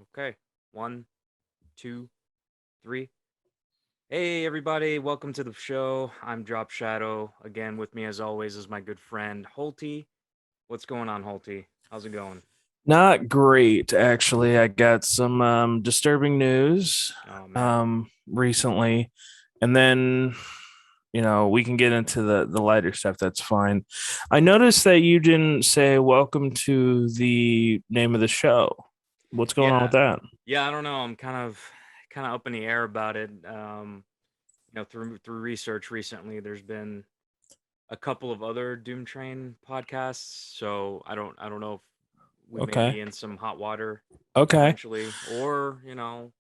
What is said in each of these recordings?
Okay. One, two, three. Hey, everybody. Welcome to the show. I'm Drop Shadow. Again, with me, as always, is my good friend, Holty. What's going on, Holty? How's it going? Not great, actually. I got some disturbing news Oh, man. recently, and then we can get into the lighter stuff. That's fine. I noticed that you didn't say welcome to the name of the show. What's going on with Yeah. that? Yeah, I don't know. I'm kind of up in the air about it. Through research recently, there's been a couple of other Doom Train podcasts, so I don't know if we may Okay. be in some hot water Okay. potentially, or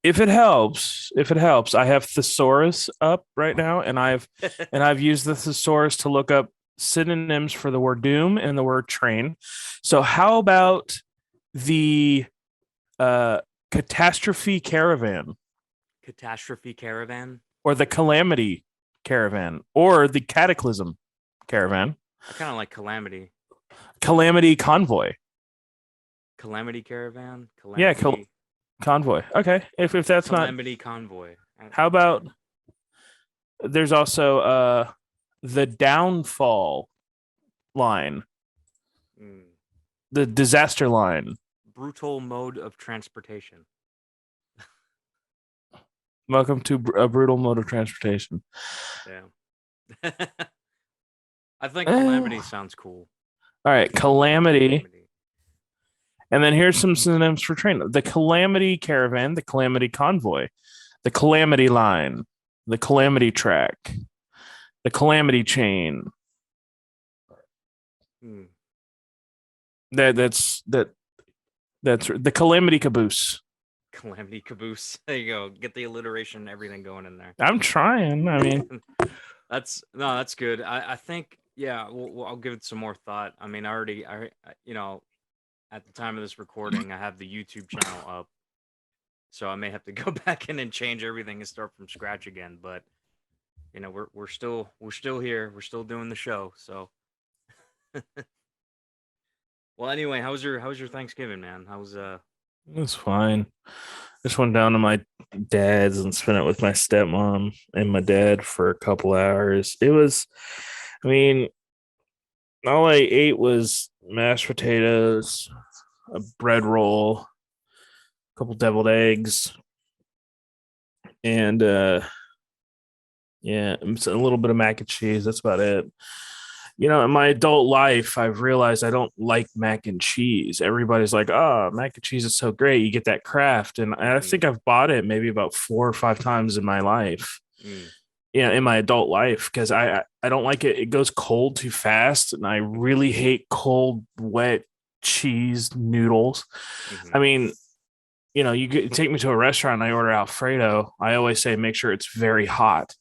If it helps, I have thesaurus up right now, and I've used the thesaurus to look up synonyms for the word doom and the word train. So how about the uh, catastrophe caravan, Catastrophe Caravan. or the calamity caravan, or the cataclysm caravan, I kind of like Calamity. calamity convoy? Calamity Caravan? Yeah, Calamity. convoy. Okay, if that's not, Calamity Convoy. how about there's also the downfall line, Mm. the disaster line. Brutal mode of transportation. Welcome to a brutal mode of transportation. Yeah. I think Eh, Calamity sounds cool. all right, calamity. Calamity. And then here's some synonyms for train: the calamity caravan, the calamity convoy, the calamity line, the calamity track, the calamity chain. Hmm. That's the calamity caboose. Calamity Caboose. There you go. Get the alliteration and everything going in there. I'm trying. I mean, That's no, that's good. I think yeah. I'll give it some more thought. I mean, at the time of this recording, I have the YouTube channel up, so I may have to go back in and change everything and start from scratch again. But we're still here. We're still doing the show. So well, anyway, how was your Thanksgiving, man? How's? it's fine. Just went down to my dad's and spent it with my stepmom and my dad for a couple hours. I mean, all I ate was mashed potatoes, a bread roll, a couple deviled eggs, and yeah, a little bit of mac and cheese. That's about it. In my adult life, I've realized I don't like mac and cheese. Everybody's like, "Oh, mac and cheese is so great. You get that craft." And I Mm-hmm. think I've bought it maybe about 4 or 5 times in my life. Mm. Yeah, in my adult life, because I don't like it. It goes cold too fast, and I really hate cold, wet cheese noodles. Mm-hmm. I mean, take me to a restaurant and I order Alfredo. I always say make sure it's very hot.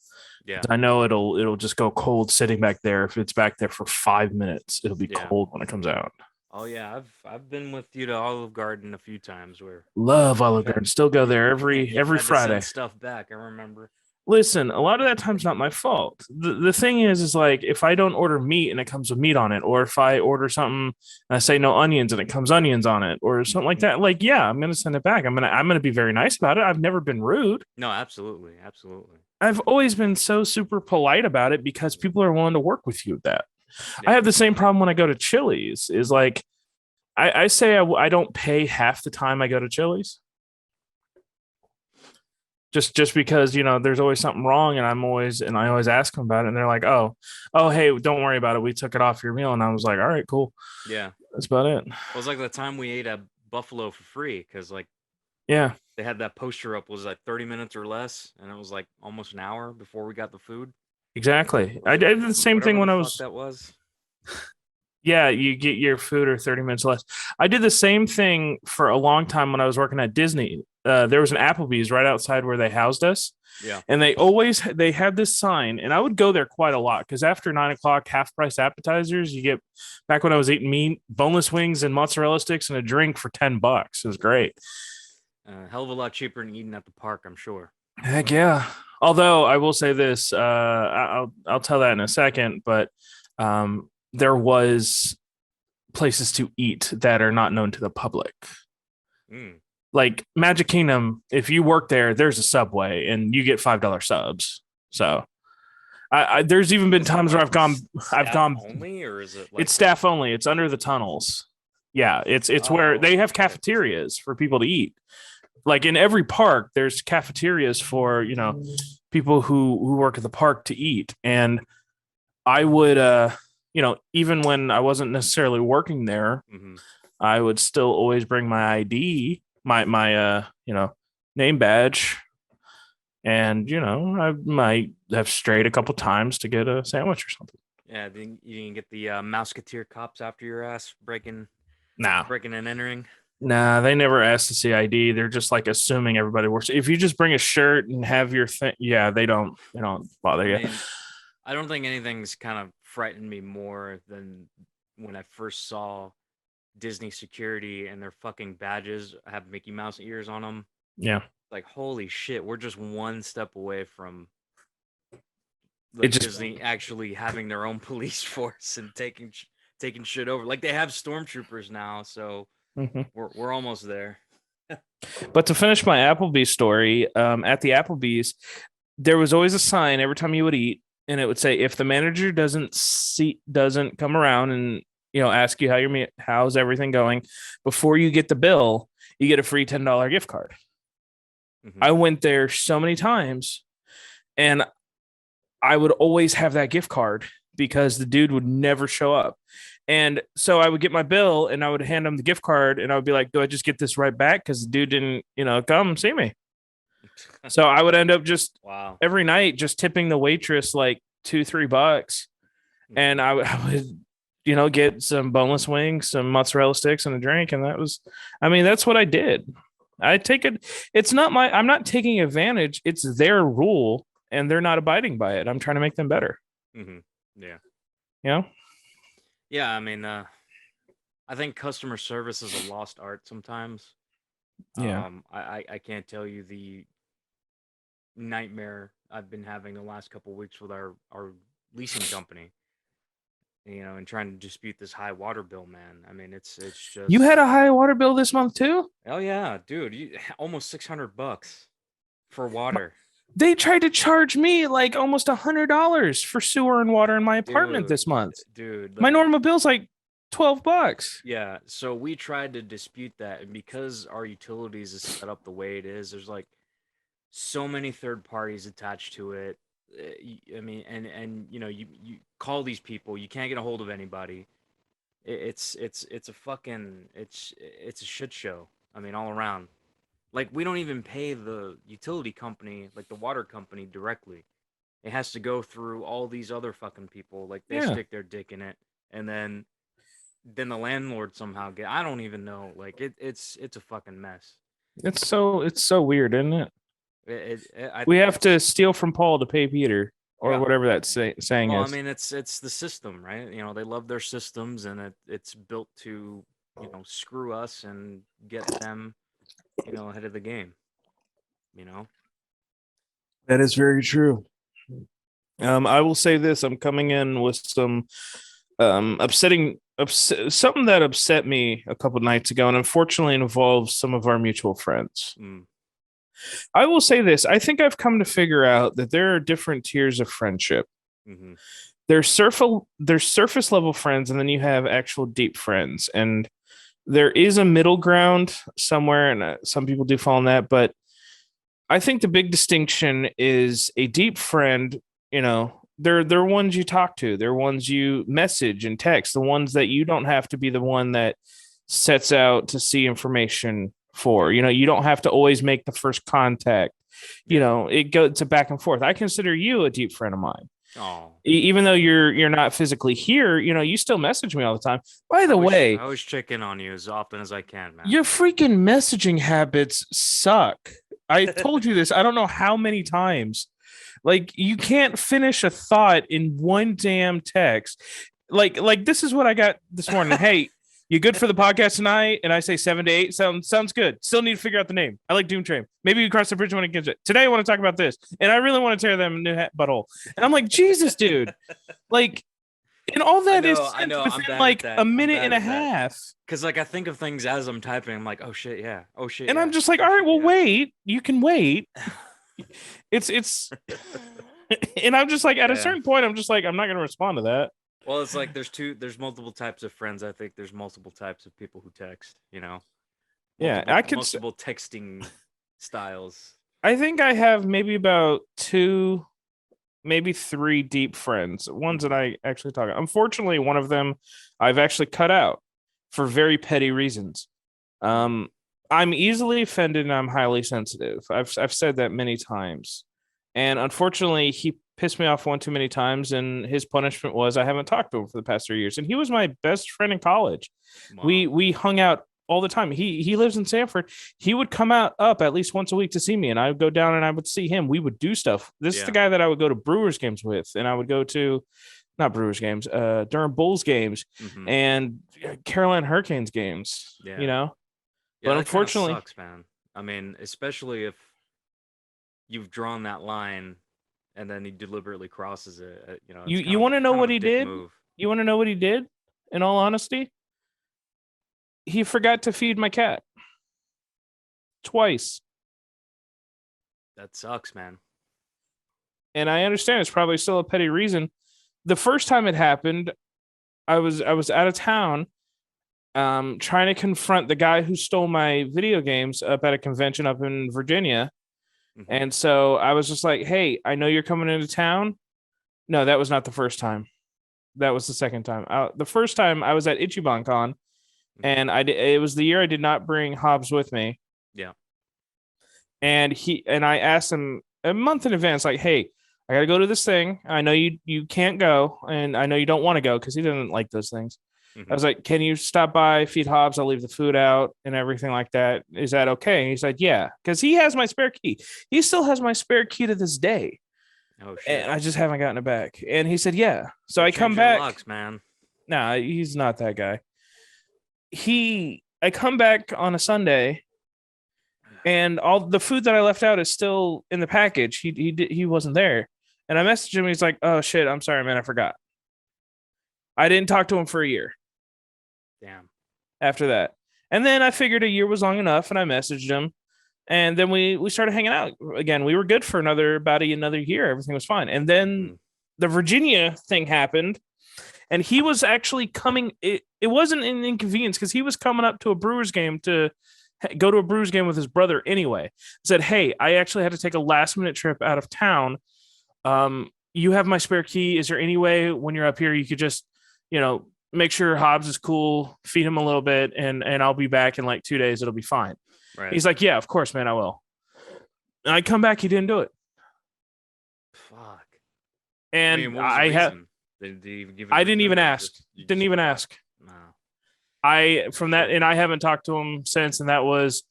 Yeah. I know it'll just go cold sitting back there. If it's back there for 5 minutes, it'll be Yeah. cold when it comes out. Oh yeah. I've been with you to Olive Garden a few times where Love you've Olive had Garden. Still go you there every you've every had to send Friday. stuff back. I remember. Listen, a lot of that time's not my fault. The thing is like if I don't order meat and it comes with meat on it, or if I order something and I say no onions and it comes onions on it, or something like that, like yeah, I'm gonna send it back. I'm gonna be very nice about it. I've never been rude. No, absolutely, absolutely. I've always been so super polite about it because people are willing to work with you with that. I Yeah. have the same problem when I go to Chili's. Is like I say I don't pay half the time I go to Chili's, just because there's always something wrong, and I always ask them about it, and they're like, oh, hey, don't worry about it. We took it off your meal, and I was like, all right, cool. Yeah. That's about it. Well, it was like the time we ate at Buffalo for free because like Yeah, they had that poster up was like 30 minutes or less, and it was like almost an hour before we got the food. exactly. I did the same thing Whatever the when I fuck was. that was. Yeah, you get your food or 30 minutes less. I did the same thing for a long time when I was working at Disney. There was an Applebee's right outside where they housed us, Yeah. and they had this sign, and I would go there quite a lot because after 9 o'clock, half price appetizers, you get, back when I was eating meat, boneless wings and mozzarella sticks and a drink for $10. It was great. Hell of a lot cheaper than eating at the park, I'm sure. Heck yeah. Although I will say this, I'll tell that in a second, but there was places to eat that are not known to the public. Mm. Like Magic Kingdom, if you work there, there's a Subway and you get $5 subs. So there's even been Is it times where like I've staff gone. only, or is it It's like staff only. It's under the tunnels. Yeah, it's where oh they have shit. cafeterias for people to eat. Like in every park, there's cafeterias for people who work at the park to eat. And I would even when I wasn't necessarily working there, Mm-hmm. I would still always bring my ID, my name badge, and I might have strayed a couple times to get a sandwich or something. Yeah, then you didn't get the Mouseketeer cops after your ass Nah, breaking and entering. nah, they never ask to see ID. They're just like assuming everybody works. If you just bring a shirt and have your thing, yeah, they don't bother I you. mean, I don't think anything's kind of frightened me more than when I first saw Disney security and their fucking badges have Mickey Mouse ears on them. Yeah, Like, holy shit, we're just one step away from it like just. Disney actually having their own police force and taking shit over. Like they have stormtroopers now, so Mhm. we're almost there. But to finish my Applebee's story, at the Applebee's, there was always a sign every time you would eat, and it would say, "If the manager doesn't come around and ask you how's everything going before you get the bill, you get a free $10 gift card." Mm-hmm. I went there so many times, and I would always have that gift card because the dude would never show up. And so I would get my bill and I would hand him the gift card and I would be like, do I just get this right back? Because the dude didn't, come see me. So I would end up just Wow. every night just tipping the waitress like $2-3. Mm-hmm. And I would, get some boneless wings, some mozzarella sticks, and a drink. And that's what I did. I take it. I'm not taking advantage. It's their rule and they're not abiding by it. I'm trying to make them better. Mm-hmm. Yeah. You know? Yeah. I mean, I think customer service is a lost art sometimes. Yeah. I can't tell you the nightmare I've been having the last couple weeks with our leasing company. And trying to dispute this high water bill, man. I mean, it's You just had a high water bill this month too? oh yeah, dude, almost $600 for water, They tried to charge me like almost $100 for sewer and water in my apartment dude, this month. dude. My Like, normal bill's like $12. yeah. So we tried to dispute that, and because our utilities is set up the way it is, there's like so many third parties attached to it. I mean, and you call these people, you can't get a hold of anybody. It's a fucking it's a shit show. I mean, all around. Like we don't even pay the utility company, like the water company directly. It has to go through all these other fucking people. Like they Yeah. stick their dick in it, and then the landlord somehow get. I don't even know. Like it's a fucking mess. It's so weird, isn't it? I We have to steal from Paul to pay Peter or yeah. whatever that saying Well, I is. mean, it's the system, right? They love their systems, and it's built to screw us and get them ahead of the game. You know. That is very true. I will say this: I'm coming in with some something that upset me a couple nights ago, and unfortunately involves some of our mutual friends. Mm, I will say this: I think I've come to figure out that there are different tiers of friendship. mm-hmm. There's surface level friends, and then you have actual deep friends, and there is a middle ground somewhere, and some people do fall in that, but I think the big distinction is a deep friend. They're ones you talk to. They're ones you message and text. The ones that you don't have to be the one that sets out to see information for. You don't have to always make the first contact. Yeah. It goes to back and forth. I consider you a deep friend of mine. Oh, Even though you're not physically here, you still message me all the time. By the I way, always check in on you as often as I can, man. your freaking messaging habits suck. I told you this. I don't know how many times. Like you can't finish a thought in one damn text. Like this is what I got this morning. Hey, you good for the podcast tonight? And I say 7 to 8. Sounds good. Still need to figure out the name. I like Doom Train. Maybe we cross the bridge when it gets it. Today I want to talk about this, and I really want to tear them a new butthole. And I'm like, Jesus, dude. Like And all I that is know, I sent know. I'm within bad at like a that. I'm minute bad and a at that. half. Cause like I think of things as I'm typing. I'm like, oh shit, yeah. Oh shit, And I'm yeah. just like, Oh all right, shit, well, yeah. wait. You can wait. It's and I'm just like at a Yeah. certain point, I'm just like, I'm not gonna respond to that. Well, it's like there's multiple types of friends. I think there's multiple types of people who text. Yeah, Multiple texting styles. I think I have maybe about two, maybe three deep friends, ones that Hmm. I actually talk. Unfortunately, one of them I've actually cut out for very petty reasons. Hmm. Um, I'm easily offended and I'm highly sensitive. I've said that many times, and unfortunately, he pissed me off one too many times. And his punishment was I haven't talked to him for the past 3 years. And he was my best friend in college. We Wow. we hung out all the time. He lives in Sanford. He would come out up at least once a week to see me, and I would go down and I would see him. We would do stuff. This is the Yeah. guy that I would go to Brewers games with, and I would go to not Brewers games, Durham Bulls games, Hmm. and Carolina Hurricanes games. You Yeah. know, Yeah. but That kind of unfortunately, sucks, man. I mean, especially if you've drawn that line and then he deliberately crosses it. you It's you want to know kind of what a he dick did? move. You want to know what he did? In all honesty, he forgot to feed my cat twice. That sucks, man. And I understand it's probably still a petty reason. The first time it happened, I was out of town, trying to confront the guy who stole my video games up at a convention up in Virginia. Hmm. And so I was just like, "Hey, I know you're coming into town." No, that was not the first time. That was the second time. The first time I was at Ichiban Con, Hmm. and it was the year I did not bring Hobbs with me, Yeah. and I asked him a month in advance, like, "Hey, I got to go to this thing. I know you can't go, and I know you don't want to go because he didn't like those things." I Hmm. was like, "Can you stop by, feed Hobbs? I'll leave the food out and everything like that. Is that okay?" And he's like, "Yeah," because he has my spare key. He still has my spare key to this day, Oh shit. and I just haven't gotten it back. And he said, "Yeah." So Go I come change your back. locks, man. Nah, he's not that guy. I come back on a Sunday, and all the food that I left out is still in the package. He wasn't there, and I messaged him. He's like, "Oh shit, I'm sorry, man, I forgot." I didn't talk to him for a year Damn. after that, and then I figured a year was long enough, and I messaged him, and then we started hanging out again. We were good for another year. Everything was fine, and then Hmm. the Virginia thing happened, and he was actually coming. It wasn't an inconvenience because he was coming up to a Brewers game to go to a Brewers game with his brother anyway. Said, "Hey, I actually had to take a last minute trip out of town. You have my spare key. Is there any way when you're up here you could just, make sure Hobbs is cool, feed him a little bit, and I'll be back in like 2 days. It'll be fine." Right. He's like, "Yeah, of course, man, I will." And I come back, he didn't do it, Fuck. I and mean, what was the reason? Did he give a I didn't reason, even or ask. just you Didn't just even forgot? ask. No. I from that, Shit. and I haven't talked to him since, and that was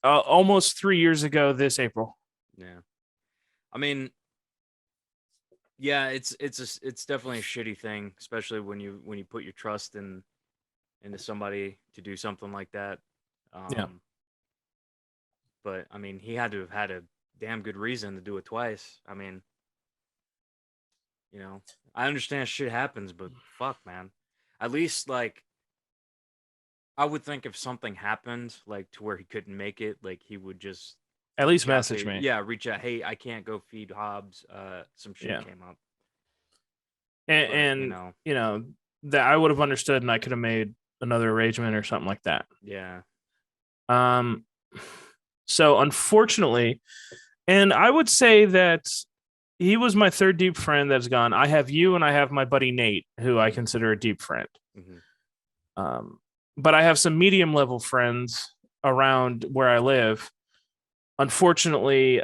almost 3 years ago this April. Yeah. I mean, yeah, it's definitely a shitty thing, especially when you put your trust into somebody to do something like that. Yeah, Um, but I mean, he had to have had a damn good reason to do it twice. I mean, you know, I understand shit happens, but fuck, man. At least like I would think if something happened like to where he couldn't make it, like he would just at least reach out message to me. yeah, reach out, "Hey, I can't go feed Hobbs. Some shit Yeah, came up." and, But, that I would have understood, and I could have made another arrangement or something like that. yeah. Um, so unfortunately, and I would say that he was my third deep friend that's gone. I have you, and I have my buddy Nate, who I Mhm. consider a deep friend. Mhm. Um, but I have some medium level friends around where I live. Unfortunately,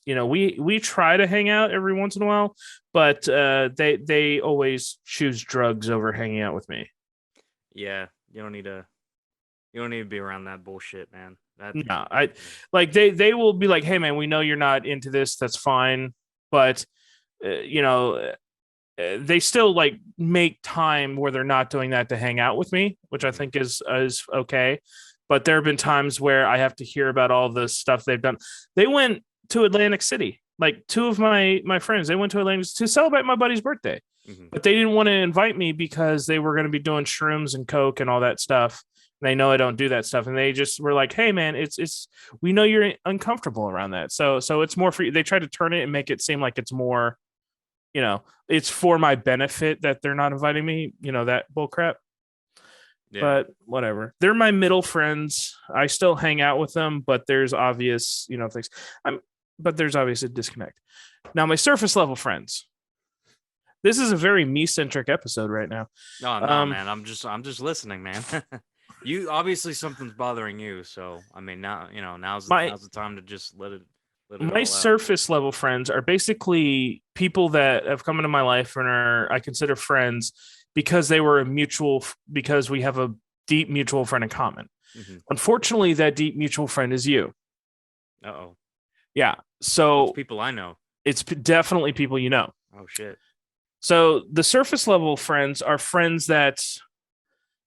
we try to hang out every once in a while, but they always choose drugs over hanging out with me. Yeah, you don't need to be around that bullshit, man. That No, I like they will be like, "Hey man, we know you're not into this. That's fine." But they still like make time where they're not doing that to hang out with me, which I Mhm. think is okay. But there have been times where I have to hear about all the stuff they've done. They went to Atlantic City Like two of my friends, they went to Atlanta to celebrate my buddy's birthday, Hmm. but they didn't want to invite me because they were going to be doing shrooms and coke and all that stuff. They know I don't do that stuff, and they just were like, "Hey, man, it's we know you're uncomfortable around that, so it's more for you." They try to turn it and make it seem like it's more, it's for my benefit that they're not inviting me. That bull crap. Yeah. But whatever. They're my middle friends. I still hang out with them, but there's obvious, things. I'm, but there's obvious a disconnect. Now, my surface level friends. This is a very me centric episode right now. No, no, man. I'm just listening, man. You obviously something's bothering you, so I mean now now's My now's the time to just let it my all out. surface level friends are basically people that have come into my life and are I consider friends because they were a mutual because we have a deep mutual friend in common. Hmm. Unfortunately, that deep mutual friend is you. Uh-oh. Yeah. Well, it's So people I know. it's definitely people you know. Oh shit. So the surface level friends are friends that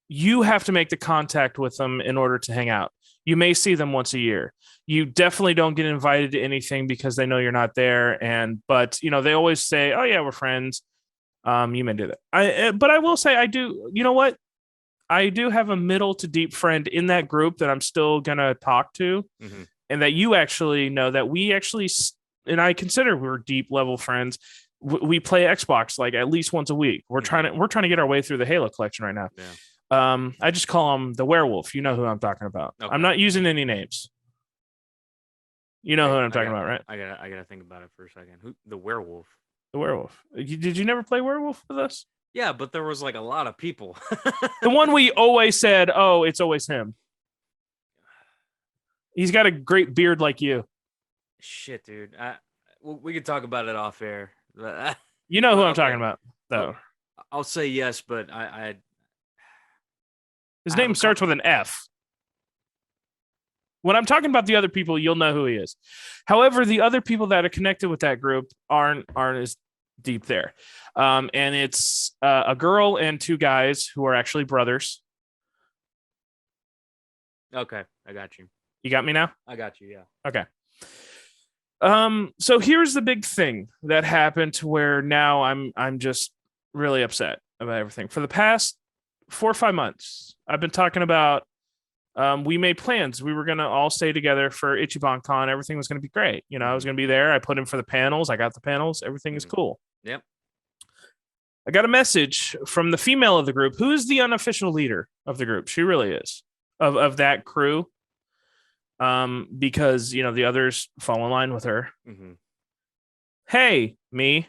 you have to make the contact with them in order to hang out. You may see them once a year. You definitely don't get invited to anything because they know you're not there. But they always say, "Oh yeah, we're friends." You may do that. But I will say I do. You know what? I do have a middle to deep friend in that group that I'm still gonna talk to, Hmm. and that you actually know that we actually, and I consider we're deep level friends. We play Xbox like at least once a week. We're trying to get our way through the Halo collection right now. Yeah. I just call him the werewolf. You know who I'm talking about. I'm Okay. not using any names. You know who I'm talking about, right? I gotta think about it for a second. Who the werewolf? The werewolf. Did you never play werewolf with us? Yeah, but there was like a lot of people. The one we always said, "Oh, it's always him." He's got a great beard like you. Shit, dude. We could talk about it off air. You know who I'm talking Okay. about, Oh, though. I'll say yes, but His I have name a con- starts with an F. When I'm talking about the other people, you'll know who he is. However, the other people that are connected with that group aren't as deep there. And it's a girl and two guys who are actually brothers. Okay, I got you. You got me now? I got you. Yeah. Okay. So here's the big thing that happened to where now I'm just really upset about everything. For the past 4 or 5 months, I've been talking about we made plans. We were gonna all stay together for Ichiban Con. Everything was gonna be great. I was Hmm. gonna be there. I put in for the panels. I got the panels. Everything is Hmm. cool. Yep. I got a message from the female of the group, who's the unofficial leader of the group. She really is of that crew. Because the others fall in line with her. Hmm. Hey, me.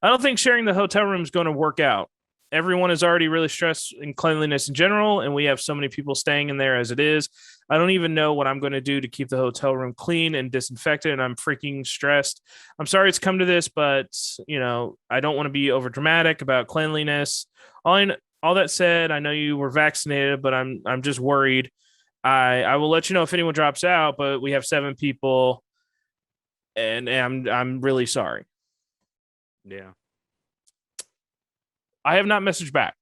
I don't think sharing the hotel room is going to work out. Everyone is already really stressed in cleanliness in general, and we have so many people staying in there as it is. I don't even know what I'm going to do to keep the hotel room clean and disinfected, and I'm freaking stressed. I'm sorry it's come to this, but I don't want to be over dramatic about cleanliness. All that said, I know you were vaccinated, but I'm just worried. I will let you know if anyone drops out, but we have 7 people, and I'm really sorry. Yeah. I have not messaged back.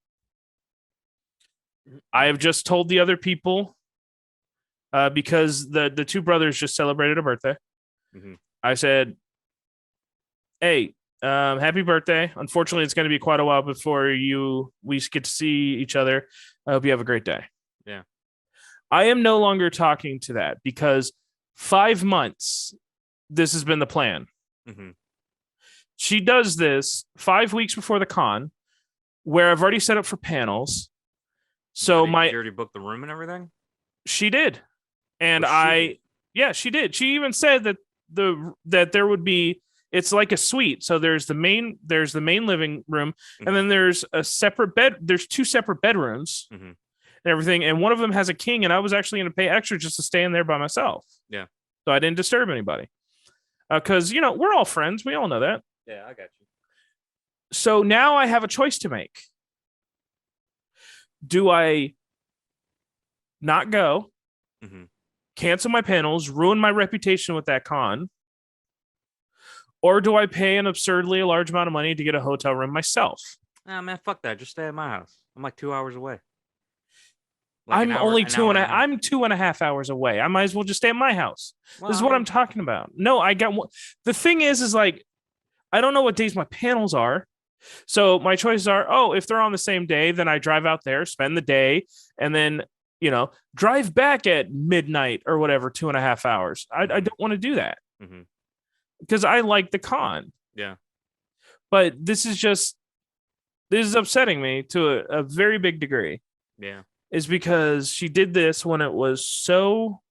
I have just told the other people because the two brothers just celebrated a birthday. Hmm. I said, "Hey, happy birthday! Unfortunately, it's going to be quite a while before we get to see each other. I hope you have a great day." Yeah. I am no longer talking to that because 5 months this has been the plan. Hmm. She does this 5 weeks before the con, where I've already set up for panels. So She already booked the room and everything. she did, and Oh shit. yeah, she did. She even said that there would be. It's like a suite. So there's the main living room, and Hmm. then there's a separate bed. There's two separate bedrooms Hmm. and everything, and one of them has a king. And I was actually going to pay extra just to stay in there by myself, Yeah. so I didn't disturb anybody. Because we're all friends. We all know that. Yeah, I got you. So now I have a choice to make. Do I not go, Hmm. cancel my panels, ruin my reputation with that con, or do I pay an absurdly large amount of money to get a hotel room myself? Ah, man, fuck that. Just stay at my house. I'm like 2 hours away. Like an hour and a half. I'm 2.5 hours away. I might as well just stay at my house. This is what I'm Well, talking about. No, I got one. The thing is like, I don't know what days my panels are. So my choices are, oh, if they're on the same day, then I drive out there, spend the day, and then, drive back at midnight or whatever, 2.5 hours. I don't want to do that mm-hmm. because I like the con. Yeah. But this is upsetting me to a very big degree. Yeah. Is because she did this when we're so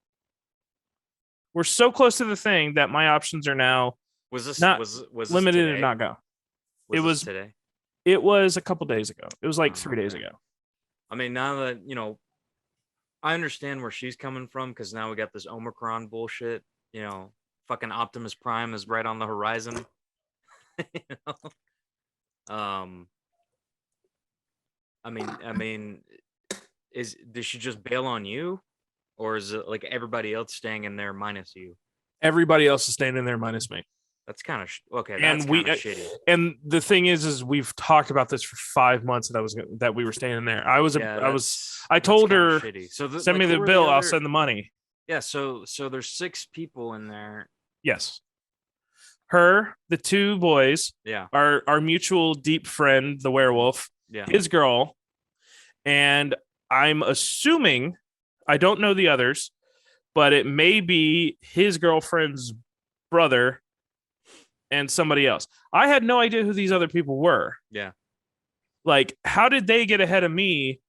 close to the thing that my options are now Was this not was this limited and today? not go. Was this today? It was a couple days ago. It was like Oh, 3 days okay. ago. I mean, now that I understand where she's coming from because now we got this Omicron bullshit. Fucking Optimus Prime is right on the horizon. you know? I mean, does she just bail on you, or is it like everybody else staying in there minus you? Everybody else is staying in there minus me. That's kind of okay. That's And we kind of shitty. and the thing is we've talked about this for 5 months that we were staying in there. I told her shitty. So send like, me the bill, I'll send the money. Yeah, so there's 6 people in there. Yes. Her, the 2 boys, Yeah, our mutual deep friend, the werewolf, yeah, his girl, and I'm assuming, I don't know the others, but it may be his girlfriend's brother and somebody else. I had no idea who these other people were. yeah. Like, how did they get ahead of me,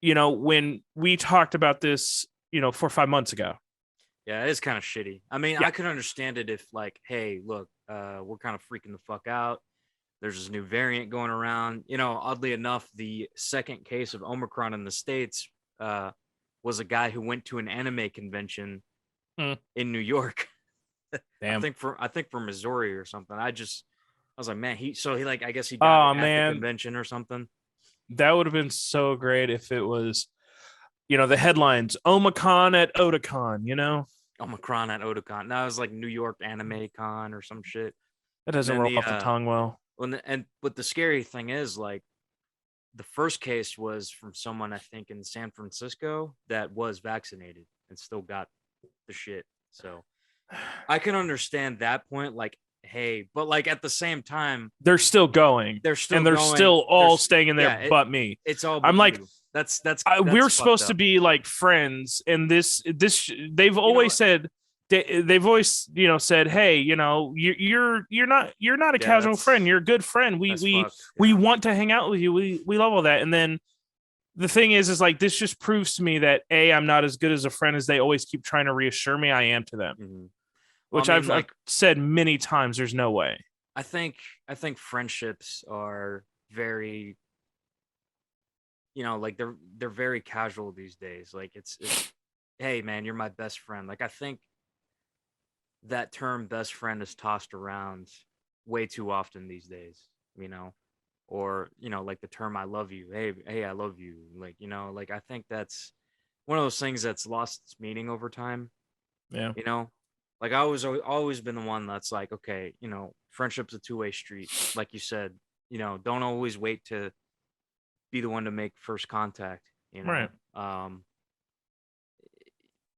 when we talked about this, 4 or 5 months ago? Yeah, it is kind of shitty. I mean, Yeah. I could understand it if like, hey, look, we're kind of freaking the fuck out. There's this new variant going around. Oddly enough, the second case of Omicron in the States was a guy who went to an anime convention in New York. Damn. I think for Missouri or something. I was like, man, I guess he got it at the convention or something. That would have been so great if it was, the headlines, Omicron at Otakon, Omicron at Otakon. That was like New York Anime Con or some shit. That doesn't roll off the tongue well. But the scary thing is, like, the first case was from someone I think in San Francisco that was vaccinated and still got the shit. So I can understand that point. Like, hey, but like at the same time, they're still going. They're still all staying in there, but me. It's all. I'm like, you. That's we're supposed to be like friends, and this they've always said. They've always, said, hey, you're not a casual friend. You're a good friend. We want to hang out with you. We love all that. And then the thing is like, this just proves to me that I'm not as good as a friend as they always keep trying to reassure me I am to them. Mm-hmm. Which I've said many times. There's no way. I think friendships are very, like they're very casual these days. Like it's hey man, you're my best friend. Like I think that term best friend is tossed around way too often these days, or like the term I love you. Hey, I love you. Like, like I think that's one of those things that's lost its meaning over time. Yeah. Like I was always been the one that's like, okay, friendship's a two-way street. Like you said, don't always wait to be the one to make first contact, Right.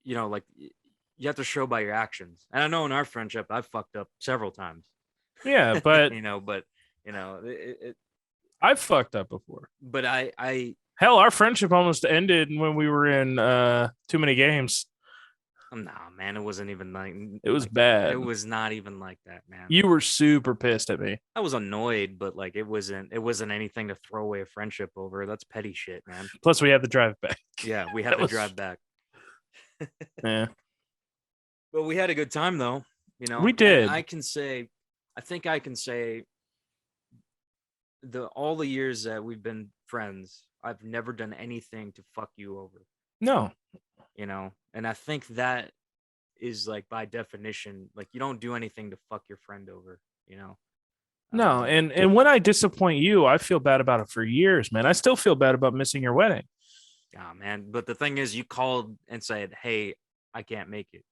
Like you have to show by your actions. And I know in our friendship, I've fucked up several times. Yeah, but I've fucked up before. But hell, our friendship almost ended when we were in too many games. Nah, man, it wasn't even like it was bad. It was not even like that, man. You were super pissed at me. I was annoyed, but like it wasn't anything to throw away a friendship over. That's petty shit, man. Plus, we had to drive back. Yeah, we had to drive back. Yeah. But we had a good time though, We did. And I think I can say all the years that we've been friends, I've never done anything to fuck you over. No. And I think that is like by definition, like you don't do anything to fuck your friend over, No, and when I disappoint you, I feel bad about it for years, man. I still feel bad about missing your wedding. Yeah, man. But the thing is, you called and said, "Hey, I can't make it."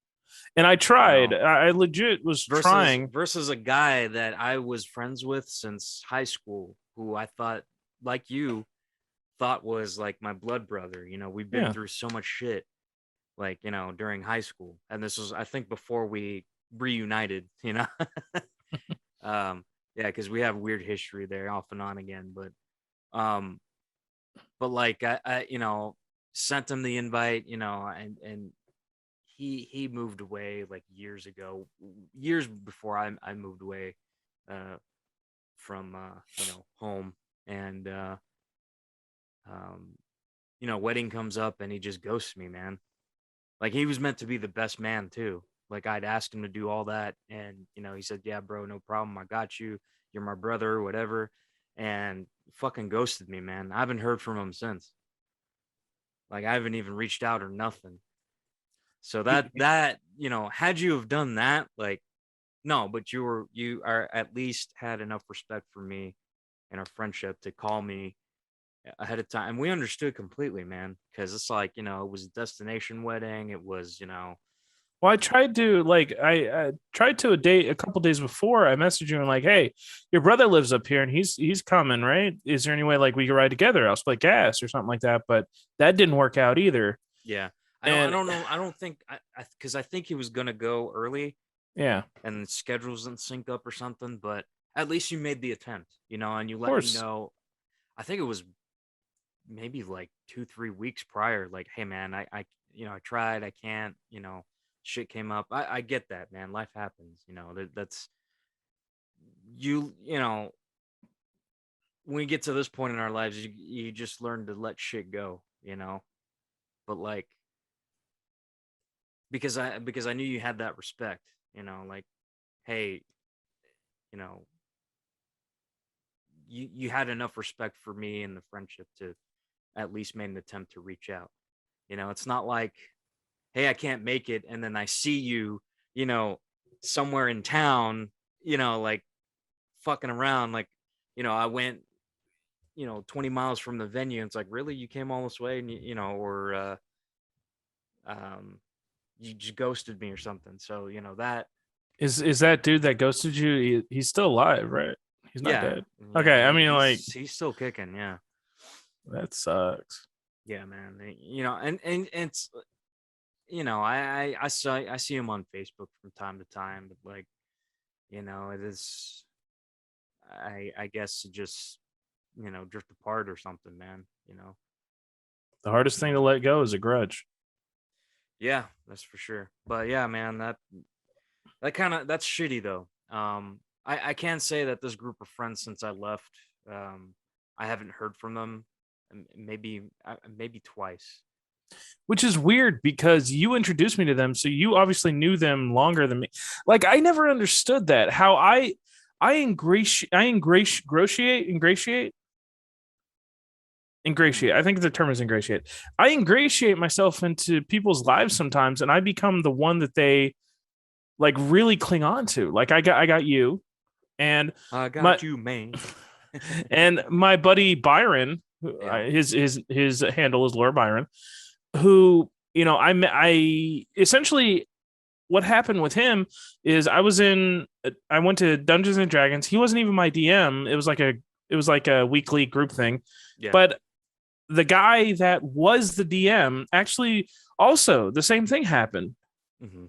And I tried. I legit was trying. Versus a guy that I was friends with since high school, who I thought, like you, thought was like my blood brother. You know, we've been Yeah. through so much shit, like, you know, during high school. And this was, I think, before we reunited, you know. um, yeah, because we have weird history there off and on again. Um, but like I, you know, sent him the invite, you know, and he moved away like years ago, years before I moved away uh from you know, home. And um you know, wedding comes up and he just ghosts me, man. Like, he was meant to be the best man too. Like, I'd asked him to do all that, and you know, he said, "Yeah, bro, no problem. I got you. You're my brother, whatever." And fucking ghosted me, man. I haven't heard from him since. Like, I haven't even reached out or nothing. So that, you know, had you have done that, like, no, but you are at least had enough respect for me and our friendship to call me ahead of time. And we understood completely, man, because it's like, you know, it was a destination wedding. It was, you know, Well, I tried to like I tried to a couple days before. I messaged you and like, hey, your brother lives up here and he's coming, right? Is there any way like we could ride together? I'll split gas or something like that. But that didn't work out either. yeah. I And don't know. I don't think because I think he was gonna go early yeah, and schedules didn't sync up or something. But at least you made the attempt, you know, and you of let me course. know. I think it was maybe like 2 3 weeks prior. Like, hey, man, you know, I tried. I can't. You know, shit came up. I get that, man. Life happens. You know, that's you know, when we get to this point in our lives, you just learn to let shit go, you know. But like, because I knew you had that respect, you know, like, hey, you know, you had enough respect for me and the friendship to at least make an attempt to reach out. You know, it's not like, hey, I can't make it, and then I see you, you know, somewhere in town, you know, like fucking around, like, you know, I went, you know, 20 miles from the venue, and it's like, really, you came all this way, and you know, or um you just ghosted me or something. So, you know, that, Is that dude that ghosted you? He's still alive, right? He's not yeah, dead. yeah, Okay, I mean like he's still kicking, yeah. that sucks. Yeah, man. You know, and it's, you know, I see him on Facebook from time to time, but like, you know, it is, I guess, just, you know, drift apart or something, man, you know. The hardest thing to let go is a grudge. Yeah, that's for sure. But yeah, man, that kind of, that's shitty though. I can't say that this group of friends since I left, um, I haven't heard from them. Maybe maybe twice. Which is weird because you introduced me to them, so you obviously knew them longer than me. Like I never understood that. How ingratiate. Hmm. I think the term is ingratiate. I ingratiate myself into people's lives sometimes, and I become the one that they like really cling on to. Like I got you, and I my got you, man. and my buddy Byron, Yeah. his handle is Lord Byron, who I essentially what happened with him is I went to Dungeons and Dragons. He wasn't even my DM. It was like a weekly group thing, Yeah. but the guy that was the DM actually also the same thing happened Hmm.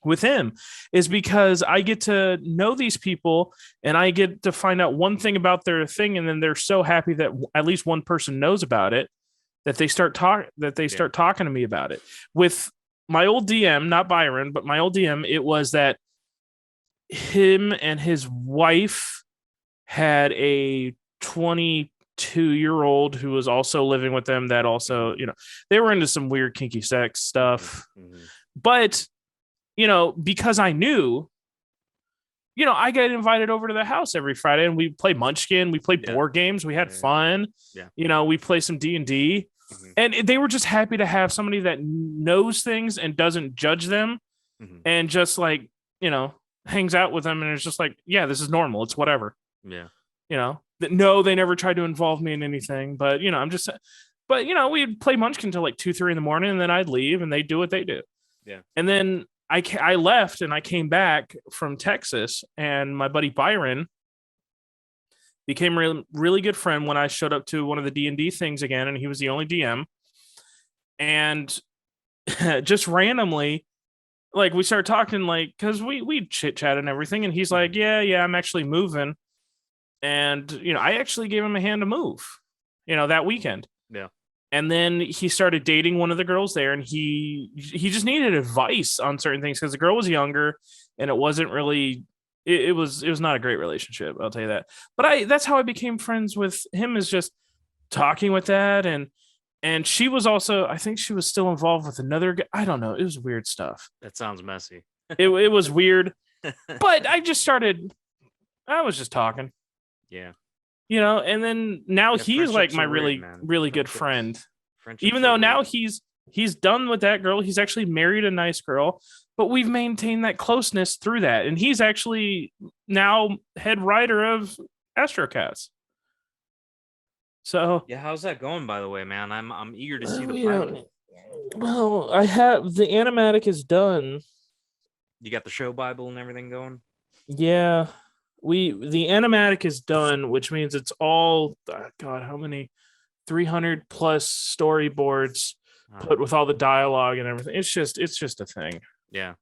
with him is because I get to know these people and I get to find out one thing about their thing and then they're so happy that at least one person knows about it that they Yeah. start talking to me about it. With my old DM, not Byron, but my old DM, it was that him and his wife had a 22-year-old who was also living with them that Hmm. also, they were into some weird kinky sex Hmm. stuff. Hmm. But, because I knew, I get invited over to the house every Friday and we play Munchkin, we play Yeah. board games, we had Yeah. fun, Yeah. we play some D&D. Hmm. And they were just happy to have somebody that knows things and doesn't judge them Hmm. and just like, you know, hangs out with them and it's just like, yeah, this is normal. It's whatever. Yeah. No, they never tried to involve me in anything, but we'd play Munchkin till like 2 3 in the morning and then I'd leave and they'd do what they do. Yeah. And then I left and I came back from Texas and my buddy Byron Became really good friend when I showed up to one of the D&D things again, and he was the only DM. And just randomly, like we started talking, like because we chit chat and everything, and he's like, yeah, I'm actually moving, and I actually gave him a hand to move, that weekend. Yeah. And then he started dating one of the girls there, and he just needed advice on certain things because the girl was younger, and it wasn't really it was not a great relationship, I'll tell you that. But that's how I became friends with him, is just talking with that. And she was also, I think she was still involved with another guy. I don't know, it was weird stuff. That sounds messy. It was weird, but I was just talking. Yeah. And then now he's like my weird, really good friend. Friendships Even though are now weird. he's done with that girl. He's actually married a nice girl, but we've maintained that closeness through that. And he's actually now head writer of Astrocats. So Yeah, how's that going, by the way, man? I'm eager to see the you pilot. know, well, I have the animatic is done. You got the show Bible and everything going? Yeah, the animatic is done, which means it's all God, how many 300 plus storyboards put with all the dialogue and everything. It's just a thing. Yeah.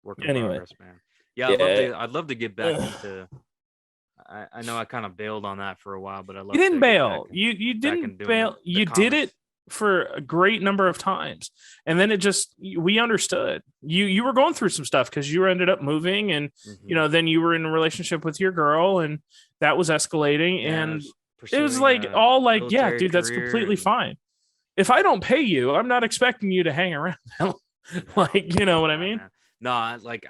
Work in Anyway. progress, man. Yeah, I'd love to get back into I know I kind of bailed on that for a while, but I love You didn't to get bail. back You back didn't and doing bail. the You did comics. it for a great number of times, and then we understood you were going through some stuff because you ended up moving, and then you were in a relationship with your girl, and that was escalating, Yeah, and I it was like all like, yeah, military dude, that's career completely and fine. If I don't pay you, I'm not expecting you to hang around. Like, you know what I mean? man. No, like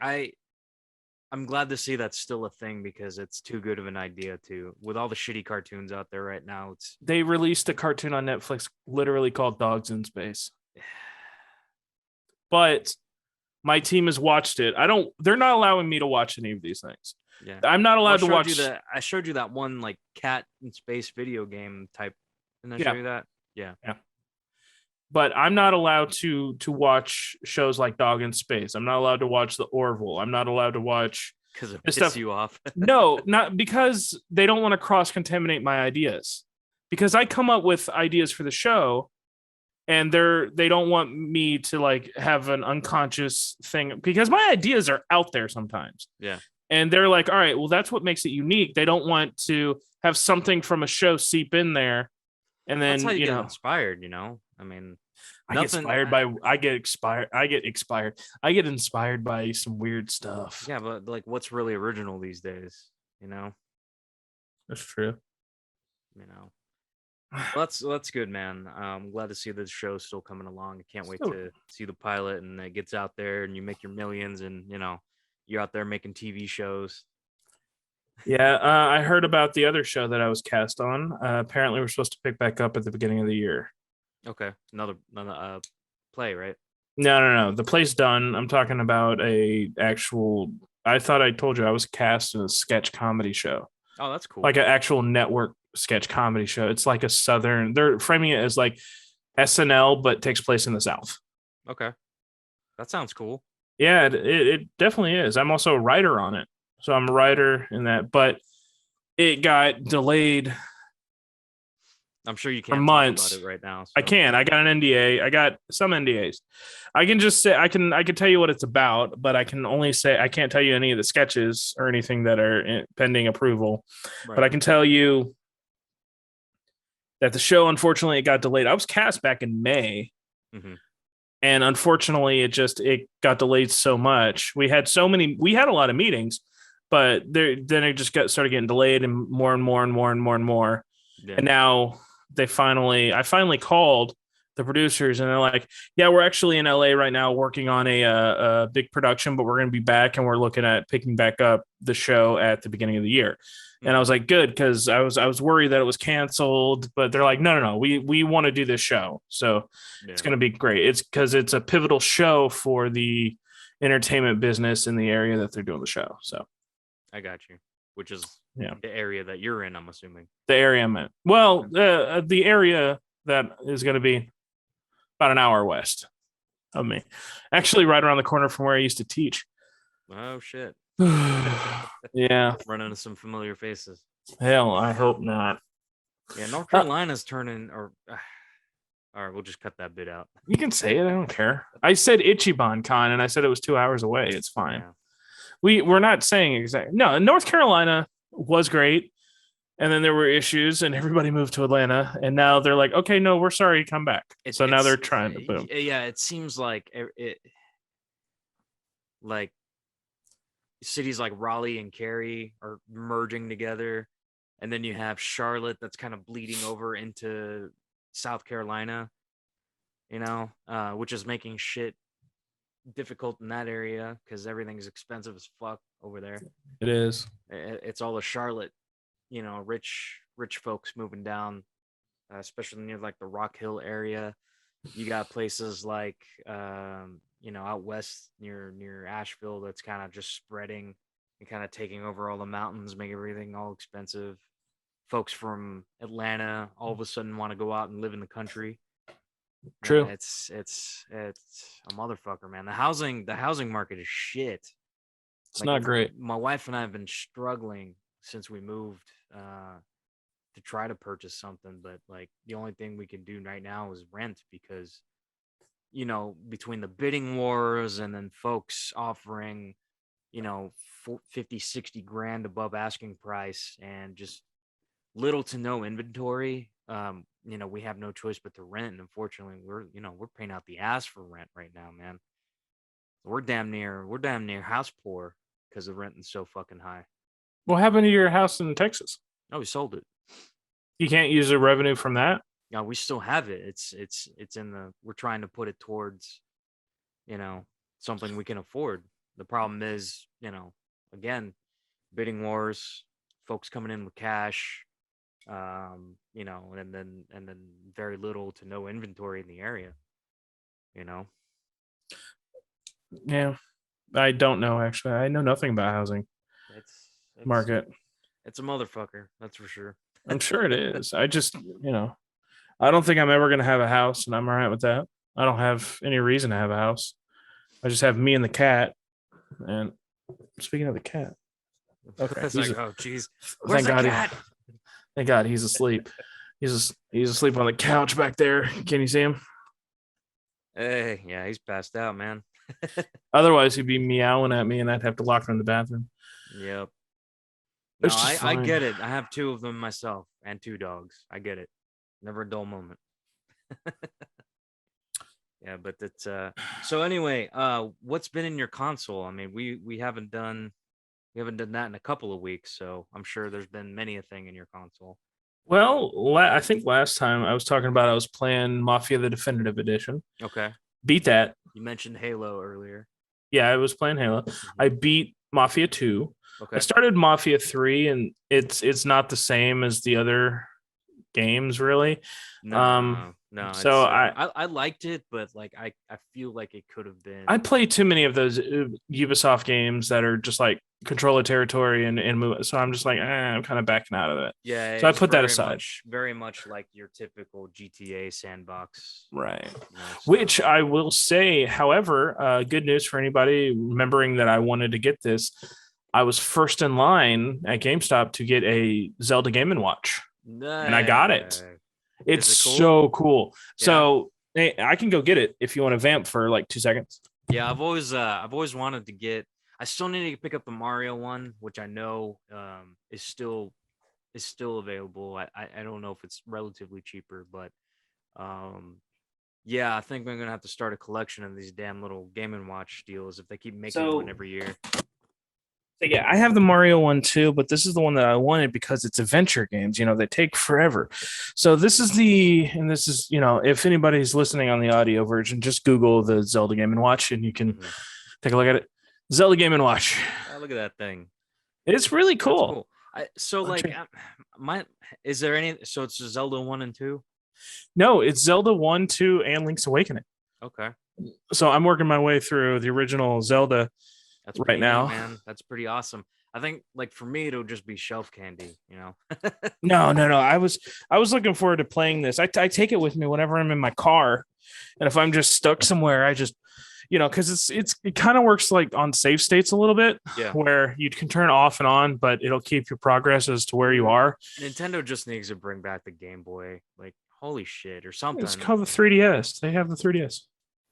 I'm glad to see that's still a thing because it's too good of an idea to. With all the shitty cartoons out there right now, it's They released a cartoon on Netflix literally called Dogs in Space. But my team has watched it. They're not allowing me to watch any of these things. yeah. I'm not allowed to watch. I showed you that one like cat in space video game type. Didn't I show you that? Yeah. Yeah. But I'm not allowed to watch shows like Dog in Space. I'm not allowed to watch The Orville. I'm not allowed to watch because it this pisses stuff. You off. No, not because they don't want to cross contaminate my ideas. Because I come up with ideas for the show, and they don't want me to like have an unconscious thing because my ideas are out there sometimes. Yeah. And they're like, all right, well, that's what makes it unique. They don't want to have something from a show seep in there. And then, that's how you get inspired, I mean, I get inspired by some weird stuff. Yeah, but like what's really original these days, That's true. Well, that's good, man. I'm glad to see this show still coming along. I can't wait to see the pilot and it gets out there and you make your millions and you're out there making TV shows. Yeah, I heard about the other show that I was cast on. Apparently, we're supposed to pick back up at the beginning of the year. Okay, another play, right? No. The play's done. I'm talking about a actual. I thought I told you I was cast in a sketch comedy show. Oh, that's cool. Like an actual network sketch comedy show. It's like a southern. They're framing it as like SNL, but takes place in the South. Okay, that sounds cool. Yeah, it definitely is. I'm also a writer on it. So I'm a writer in that, but it got delayed. I'm sure you can't for months. Talk about it right now. So. I can. I got an NDA. I got some NDAs. I can just say I can tell you what it's about, but I can only say I can't tell you any of the sketches or anything that are pending approval. Right. But I can tell you that the show, unfortunately, it got delayed. I was cast back in May. Mm-hmm. And unfortunately, it got delayed so much. We had a lot of meetings, but then it just started getting delayed and more. Yeah. And now I finally called the producers and they're like, yeah, we're actually in LA right now working on a big production, but we're going to be back and we're looking at picking back up the show at the beginning of the year. Mm-hmm. And I was like, good, because I was worried that it was canceled, but they're like, no, we want to do this show. So It's going to be great. It's because it's a pivotal show for the entertainment business in the area that they're doing the show. So I got you, which is the area that you're in, I'm assuming. The area I'm in. Well, the area that is going to be about an hour west of me. Actually, right around the corner from where I used to teach. Oh, shit. Yeah. Running into some familiar faces. Hell, I hope not. Yeah, North Uh, Carolina's turning, or all right, we'll just cut that bit out. you can say it. I don't care. I said Ichiban Con, and I said it was 2 hours away. It's fine. Yeah, We're not saying exactly. No, North Carolina was great, and then there were issues, and everybody moved to Atlanta, and now they're like, okay, no, we're sorry, come back. So now they're trying to boom. yeah. It seems like like cities like Raleigh and Cary are merging together, and then you have Charlotte that's kind of bleeding over into South Carolina, which is making shit difficult in that area because everything's expensive as fuck over there. It is. It's all the Charlotte, rich folks moving down, especially near like the Rock Hill area. You got places like out west near Asheville that's kind of just spreading and kind of taking over all the mountains, make everything all expensive. Folks from Atlanta all of a sudden want to go out and live in the country. True. It's a motherfucker, man. The housing market is shit. It's not great. My wife and I have been struggling since we moved to try to purchase something, but like the only thing we can do right now is rent because between the bidding wars and then folks offering 50 60 grand above asking price and just little to no inventory, we have no choice but to rent, and unfortunately we're paying out the ass for rent right now, man. We're damn near house poor because the rent is so fucking high. What happened to your house in Texas? Oh, we sold it. You can't use the revenue from that? Yeah, we still have it. We're trying to put it towards, something we can afford. The problem is, again, bidding wars, folks coming in with cash, and then very little to no inventory in the area, you know. Yeah. I don't know actually. I know nothing about housing It's market. it's a motherfucker, that's for sure. I'm sure it is. I just, I don't think I'm ever going to have a house, and I'm all right with that. I don't have any reason to have a house. I just have me and the cat. And speaking of the cat, okay, It's like, oh jeez, thank where's the God, cat? thank God he's asleep. He's asleep on the couch back there. Can you see him? Hey, yeah, he's passed out, man. Otherwise, he'd be meowing at me, and I'd have to lock him in the bathroom. Yep. No, It's just I fine. get it. I have two of them myself and two dogs. I get it. Never a dull moment. Yeah, but it's so anyway, what's been in your console? I mean, we haven't done that in a couple of weeks, so I'm sure there's been many a thing in your console. Well, I think last time I was talking about I was playing Mafia the Definitive Edition. Okay. Beat that. You mentioned Halo earlier. Yeah, I was playing Halo. I beat Mafia 2. I Okay. started Mafia 3, and it's not the same as the other games really. No, So it's I liked it, but like I feel like it could have been. I play too many of those Ubisoft games that are just like control a territory and move. So I'm just like, I'm kind of backing out of it. Yeah, So I it's put that aside. very much like your typical GTA sandbox. Right. Stuff. Which I will say, however, good news for anybody remembering that I wanted to get this. I was first in line at GameStop to get a Zelda Game and Watch, and I got it. It's Is it cool? so cool. Yeah. So hey, I can go get it if you want to vamp for like 2 seconds. Yeah, I've always wanted to get. I still need to pick up the Mario one, which I know is still available. I don't know if it's relatively cheaper, but yeah, I think I'm gonna have to start a collection of these damn little Game and Watch deals if they keep making one every year. So yeah, I have the Mario one too, but this is the one that I wanted because it's adventure games. They take forever. So this is if anybody's listening on the audio version, just Google the Zelda Game and Watch, and you can take a look at it. Zelda Game and Watch. Oh, look at that thing. It's really cool. That's cool. So like, is there any? So it's Zelda 1 and 2. No, it's Zelda 1, 2, and Link's Awakening. Okay. So I'm working my way through the original Zelda. That's right now, man. That's pretty awesome. I think, like, for me, it'll just be shelf candy. No. I was looking forward to playing this. I take it with me whenever I'm in my car, and if I'm just stuck somewhere, I just because it kind of works like on save states a little bit, Yeah. where you can turn it off and on, but it'll keep your progress as to where you are. Nintendo just needs to bring back the Game Boy. Like, holy shit, or It's something. called the 3DS. They have the 3DS.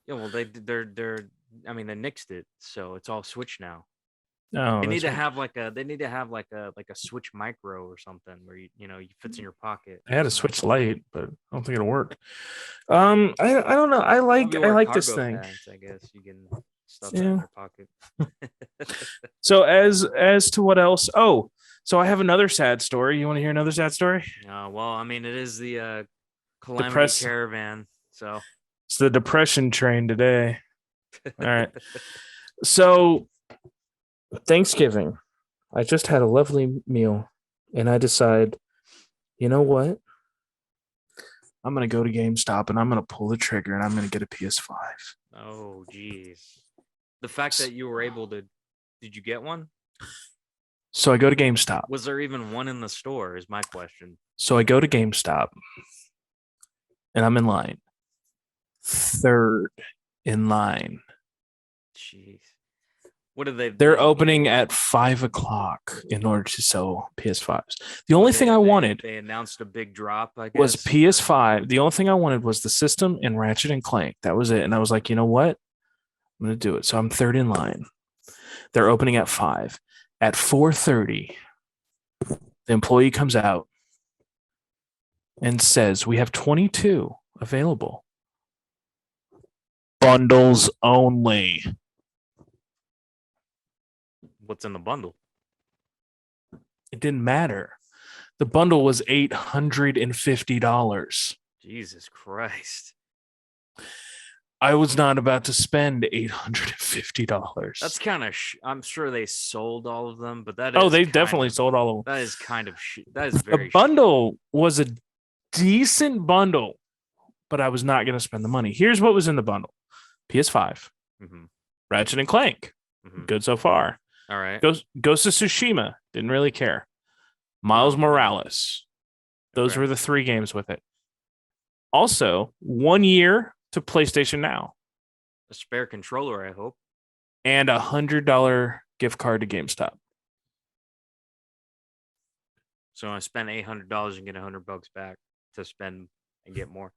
Yeah, well, they're. I mean, they nixed it, so it's all Switch now. Oh, They need that's to right. have like a. They need to have like a Switch Micro or something where you fits in your pocket. I had a You know, Switch Lite, but I don't think it'll work. I don't know. maybe I wear like this cargo thing. pants. I guess you can stuff that in Yeah. your pocket. So as to what else? Oh, so I have another sad story. You want to hear another sad story? Well, I mean, it is the Calamity Depress. Caravan, so It's the depression train today. All right. So Thanksgiving, I just had a lovely meal, and I decide, you know what? I'm gonna go to GameStop and I'm gonna pull the trigger and I'm gonna get a PS5. oh geez, the fact that you were able to, did you get one? So I go to GameStop. Was there even one in the store? Is my question. So I go to GameStop and I'm in line. Third in line. Jeez, what did they? They're opening at 5 o'clock in order to sell PS5s. The only thing I They wanted they announced a big drop, I was guess. PS5. The only thing I wanted was the system and Ratchet and Clank. That was it. And I was like, you know what? I'm gonna do it. So I'm third in line. They're opening at 5. At 4:30, the employee comes out and says, "We have 22 available. Bundles only." What's in the bundle? It didn't matter. The bundle was $850. Jesus Christ. I was not about to spend $850. That's kind of. I'm sure they sold all of them, but that Oh, is. they kind definitely of- sold all of them. That is kind of. That is The very. bundle was a decent bundle, but I was not going to spend the money. Here's what was in the bundle: PS5, Mm-hmm. Ratchet and Clank, Mm-hmm. good so far. All right. Ghost of Tsushima, didn't really care. Miles Oh, Morales, those okay. were the 3 games with it. Also, 1 year to PlayStation Now A spare controller, I hope. and $100 gift card to GameStop. So I spend $800 and get $100 back to spend and get more.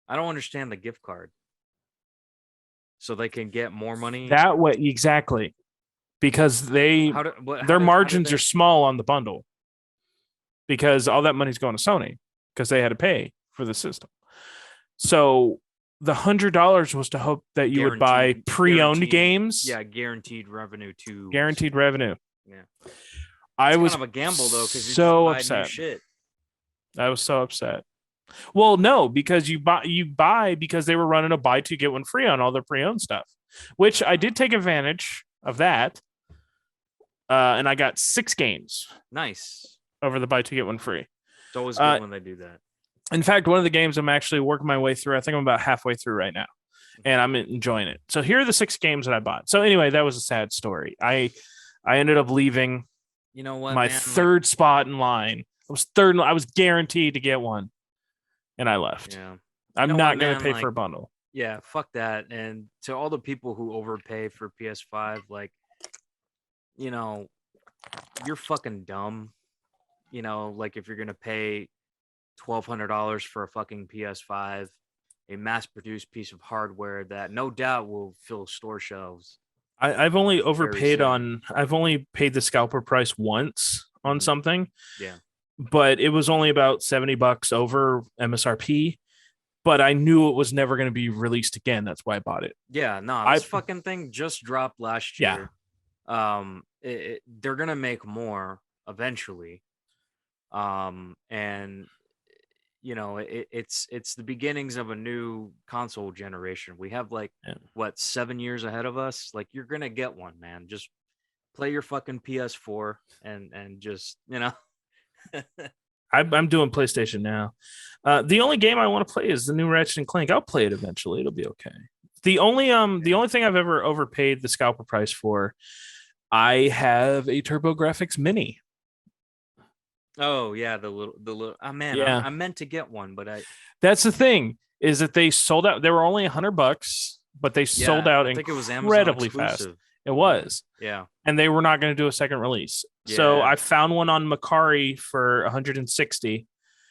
I don't understand the gift card. So they can get more money. That way, exactly, because their margins are small on the bundle because all that money's going to Sony because they had to pay for the system. So the $100 was to hope that you would buy pre-owned games. Yeah, guaranteed revenue to Guaranteed revenue. Yeah. I was kind of a gamble though, because you so just buy new upset. shit. I was so upset. Well, no, because you buy because they were running a buy two get one free on all their pre-owned stuff, which I did take advantage of that. And I got 6 games Nice. over the buy two get one free. It's always good when they do that. In fact, one of the games I'm actually working my way through. I think I'm about halfway through right now, and I'm enjoying it. So here are the 6 games that I bought. So anyway, that was a sad story. I ended up leaving. You know what? My third spot in line. I was third. I was guaranteed to get one, and I left. Yeah. I'm not going to pay for a bundle. Yeah, fuck that. And to all the people who overpay for PS5, like, you're fucking dumb. Like if you're gonna pay $1,200 for a fucking PS5, a mass-produced piece of hardware that no doubt will fill store shelves. I've only overpaid on. I've only paid the scalper price once on something. Yeah, but it was only about $70 over MSRP. But I knew it was never going to be released again. That's why I bought it. Yeah, no, this fucking thing just dropped last year. Yeah. They're gonna make more eventually. And it's the beginnings of a new console generation. We have 7 years ahead of us. Like you're gonna get one, man. Just play your fucking PS4 and just I'm doing PlayStation now. The only game I want to play is the new Ratchet and Clank. I'll play it eventually. It'll be okay. The only thing I've ever overpaid the scalper price for, I have a TurboGrafx Mini. Oh yeah, the little. Oh man, I meant to get one, but I. That's the thing, is that they sold out. They were only $100. but they sold Yeah, out I think it was Amazon incredibly fast. exclusive. It was. Yeah. And they were not going to do a second release. So Yeah. I found one on Macari for 160,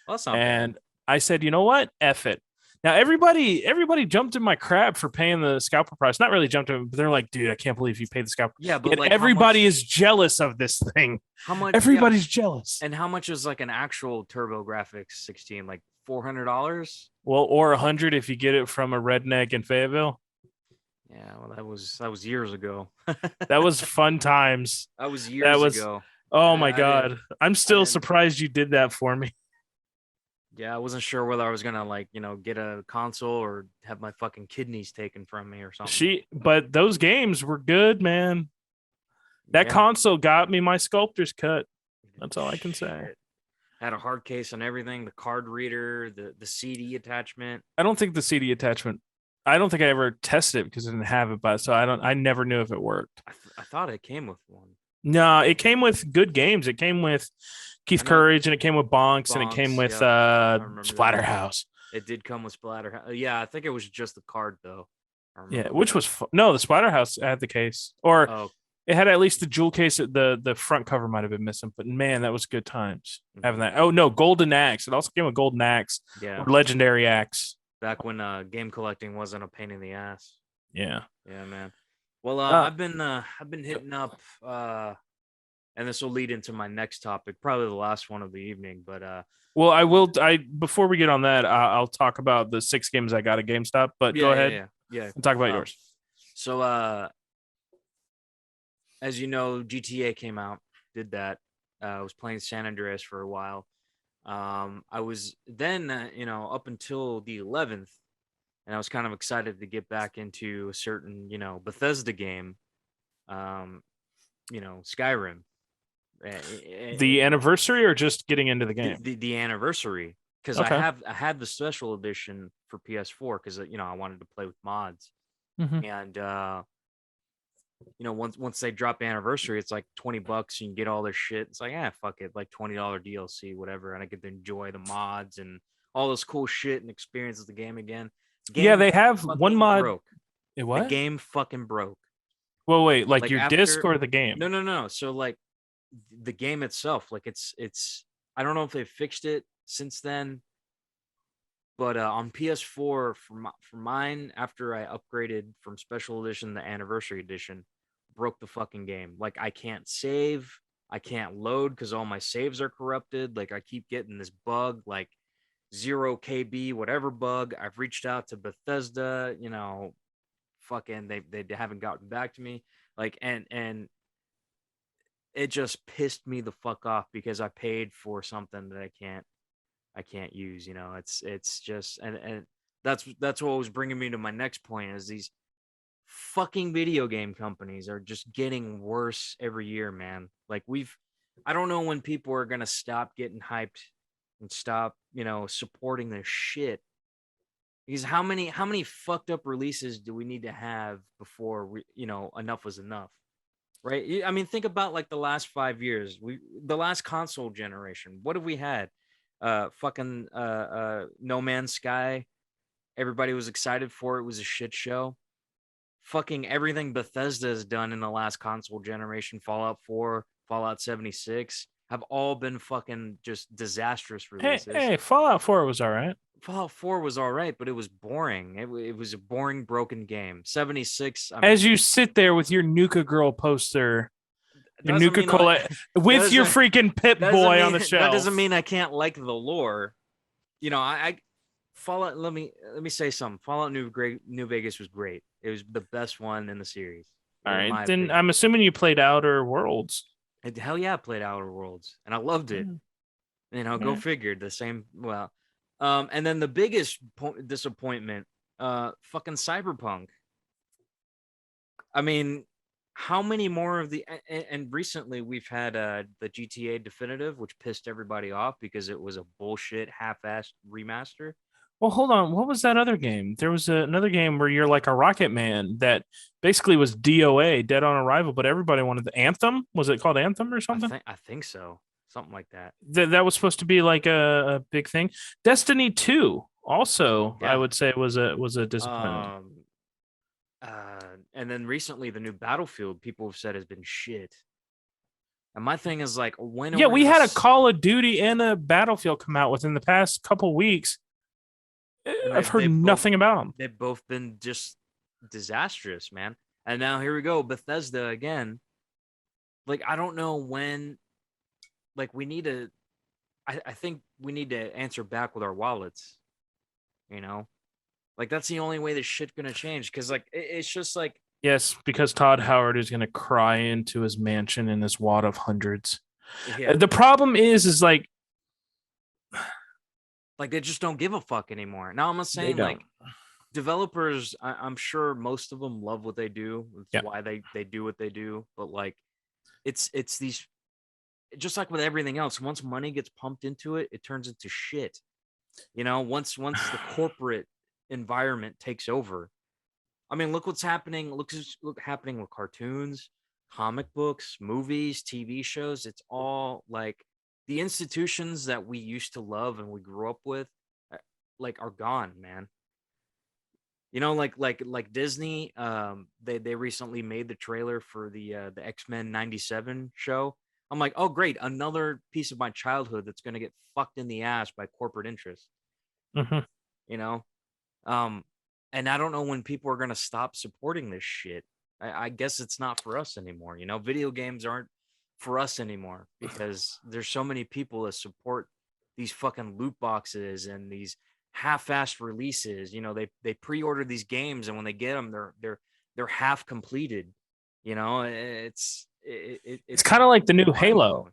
Well, that's not bad. and I said, you know what? F it. Now everybody jumped in my crap for paying the scalper price. Not really jumped in, but they're like, dude, I can't believe you paid the scalper. Yeah, but Yet like everybody is jealous of this thing. how much yeah, Everybody's jealous. and how much is like an actual TurboGrafx 16? Like $400? Well, or 100 if you get it from a redneck in Fayetteville. Yeah, well that was years ago. That was fun times. That was That years was, ago. oh my I didn't God. I'm I still didn't surprised you did that for me. yeah, I wasn't sure whether I was gonna like, get a console or have my fucking kidneys taken from me or something. But those games were good, man. That Yeah. console got me my sculptor's cut. That's all I can say. Shit. Had a hard case and everything, the card reader, the CD attachment. I don't think the CD attachment. I don't think I ever tested it because I didn't have it, but so I don't. I never knew if it worked. I thought it came with one. No, it came with good games. It came with Keith I know Courage, and it came with Bonks, and it came Bonks, with yep. I remember that. Splatterhouse. It did come with Splatter. Yeah, I think it was just the card though. I Yeah, remember which that. was no, the Splatterhouse had the case, or Oh, it had at least the jewel case. The front cover might have been missing, but man, that was good times having mhm. that. Oh no, Golden Axe. It also came with Golden Axe Yeah. or Legendary Axe. Back when game collecting wasn't a pain in the ass. Yeah. Yeah, man. Well, Uh, I've been hitting up and this will lead into my next topic, probably the last one of the evening, but well, I will. I before we get on that, I'll talk about the 6 games I got at GameStop. But go yeah, yeah, ahead yeah. Yeah. and talk about Um yours. so as you know, GTA came out, did that. I was playing San Andreas for a while. I was then, up until the 11th, and I was kind of excited to get back into a certain, Bethesda game, um, Skyrim. The anniversary or just getting into the The, game? the, the anniversary, because Okay. I had the special edition for PS4 because I wanted to play with mods, Mm-hmm. and once they drop anniversary, it's like $20. You can get all their shit. It's like, fuck it, like $20 DLC, whatever, and I get to enjoy the mods and all this cool shit and experience the game again. Yeah, Game they have one fucking mod. broke. The What? game fucking broke. Well, wait, like Like your disc after or the game? no no no. So like the game itself, like it's I don't know if they've fixed it since then, but on PS4 for mine, after I upgraded from special edition to anniversary edition, broke the fucking game. Like I can't save, I can't load because all my saves are corrupted. Like I keep getting this bug, like 0 KB, whatever bug. I've reached out to Bethesda, fucking they haven't gotten back to me. Like and it just pissed me the fuck off because I paid for something that I can't use. It's just and that's what was bringing me to my next point is these fucking video game companies are just getting worse every year, man. Like I don't know when people are gonna stop getting hyped and stop, supporting their shit. Because how many fucked up releases do we need to have before enough was enough? Right? I mean, think about like the last 5 years. The last console generation. What have we had? Fucking No Man's Sky. Everybody was excited for it. It was a shit show. Fucking everything Bethesda has done in the last console generation, Fallout 4, Fallout 76, have all been fucking just disastrous releases. Hey, Fallout 4 was all right. Fallout 4 was all right, but it was boring. It was a boring, broken game. 76, I As mean, you sit there with your Nuka Girl poster, your doesn't Nuka mean I, Cola, with your doesn't freaking Pip doesn't Boy on mean the that shelf. doesn't mean I can't like the lore. I Fallout. Let me say something. Fallout New Vegas was great. It was the best one in the series, All in right, my then opinion. I'm assuming you played Outer Worlds. Hell yeah, I played Outer Worlds and I loved it. Mm, Go yeah. figured. The same. Well, and then the biggest disappointment, fucking Cyberpunk. I mean, how many more of and recently we've had the GTA Definitive, which pissed everybody off because it was a bullshit half-assed remaster. Well, hold on. What was that other game? There was another game where you're like a rocket man that basically was DOA, Dead on Arrival, but everybody wanted the Anthem. Was it called Anthem or something? I think so, something like that. That was supposed to be like a big thing. Destiny 2 also, I Yeah. would say was a disappointment. Um, And then recently, the new Battlefield people have said has been shit. And my thing is like, when are Yeah, we we gonna? had a Call of Duty and a Battlefield come out within the past couple weeks. And I've heard they've both nothing about them. they've both been just disastrous, man. And now here we go, Bethesda again. Like I don't know when. Like we need to. I think we need to answer back with our wallets. You know, like that's the only way this shit gonna change. Because like it's just like Yes, because Todd Howard is going to cry into his mansion in his wad of hundreds. yeah, The problem is like they just don't give a fuck anymore. Now I'm not they saying don't. like developers. I'm sure most of them love what they do. It's Yeah. why they do what they do. But like it's these just like with everything else. Once money gets pumped into it, it turns into shit. You know, once the corporate environment takes over. I mean, look what's happening. Look happening with cartoons, comic books, movies, TV shows. It's all like the institutions that we used to love and we grew up with, like are gone, man. You know, like Disney. They recently made the trailer for the X-Men '97 show. I'm like, oh great, another piece of my childhood that's gonna get fucked in the ass by corporate interests. Mhm. You know, um, and I don't know when people are gonna stop supporting this shit. I guess it's not for us anymore. You know, video games aren't for us anymore because there's so many people that support these fucking loot boxes and these half-assed releases. You know, they pre-order these games and when they get them, they're half completed. You know, It's it's kind of like the new Halo. mind-blowing.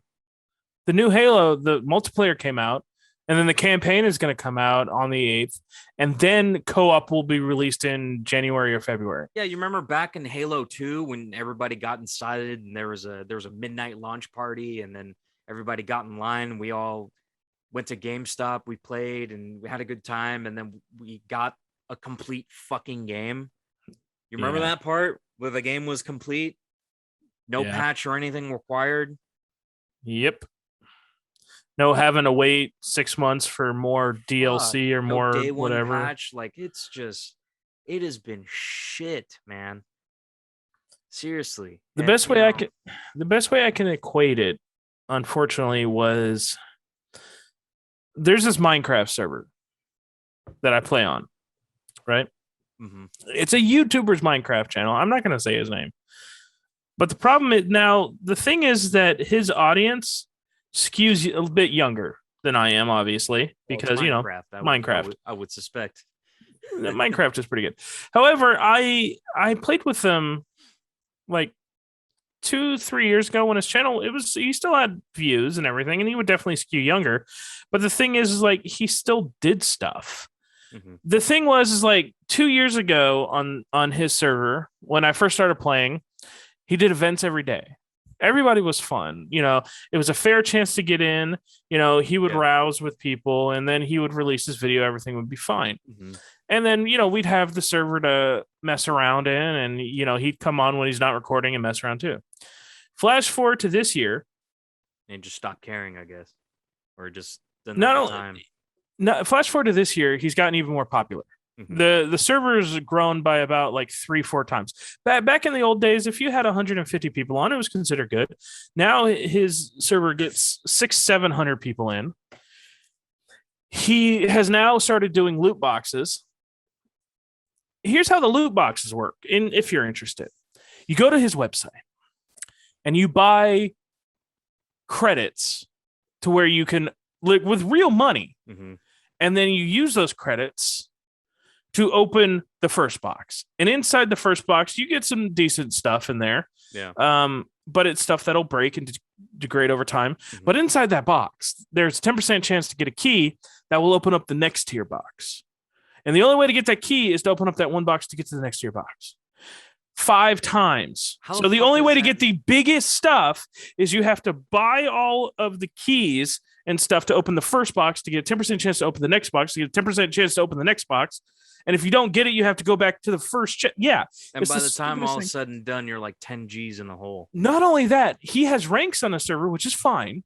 The new Halo, the multiplayer came out, and then the campaign is going to come out on the 8th, and then co-op will be released in January or February. Yeah, you remember back in Halo 2 when everybody got inside and there was a midnight launch party and then everybody got in line. We all went to GameStop, we played and we had a good time and then we got a complete fucking game. You remember Yeah. that part where the game was complete? No Yeah. patch or anything required. Yep. No having to wait 6 months for more Fuck. DLC or No more day one whatever. patch. Like it has been shit, man. Seriously. The And best way I can the best way I can equate it, unfortunately, was there's this Minecraft server that I play on, right? mhm. It's a YouTuber's Minecraft channel. I'm not going to say his name. But the problem is now the thing is that his audience skews a bit younger than I am, obviously, Well, it's because Minecraft. Minecraft. I would suspect. Minecraft is pretty good. However, I played with them like 2-3 years ago when his channel he still had views and everything, and he would definitely skew younger. But the thing is like he still did stuff. Mhm. The thing was like 2 years ago on his server when I first started playing, he did events every day. Everybody was fun. It was a fair chance to get in. He would Yeah. rouse with people and then he would release his video. Everything would be fine. Mhm. And then, we'd have the server to mess around in and, he'd come on when he's not recording and mess around too. Flash forward to this year. And just stop caring, I guess. Or just didn't Not have the only, time. no, flash forward to this year, he's gotten even more popular. Mhm. The server's grown by about like 3-4 times. Back in the old days, if you had 150 people on, it was considered good. Now his server gets 600-700 people in. He has now started doing loot boxes. Here's how the loot boxes work. If you're interested, you go to his website and you buy credits to where you can like with real money, Mhm. and then you use those credits to open the first box. And inside the first box, you get some decent stuff in there. Yeah. But it's stuff that'll break and degrade over time. Mhm. But inside that box, there's a 10% chance to get a key that will open up the next tier box. And the only way to get that key is to open up that one box to get to the next tier box. 5 times. So the only way to get the biggest stuff is you have to buy all of the keys and stuff to open the first box to get a 10% chance to open the next box, to get a 10% chance to open the next box. And if you don't get it, you have to go back to the first yeah. And by the time all is said and done, you're like 10 G's in the hole. Not only that, he has ranks on the server, which is fine.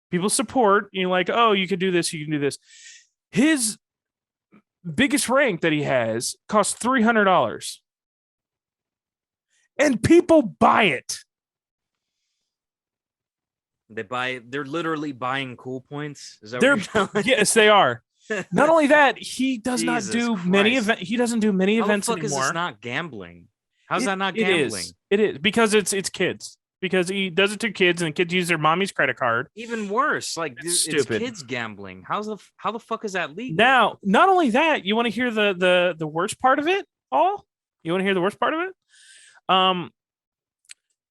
People support. You're like, oh, you can do this, you can do this. His biggest rank that he has costs $300. and people buy it. They're literally buying cool points. Is that what They're you're telling yes, they are. me? Not only that, he does not Jesus do many Christ. event. He doesn't do many How the events fuck is this anymore. not gambling? How's that not It gambling? is. It is because it's kids. Because he does it to kids, and kids use their mommy's credit card. Even worse, like It's it's stupid. kids gambling. How the fuck is that legal? Now, not only that, you want to hear the worst part of it all? You want to hear the worst part of it?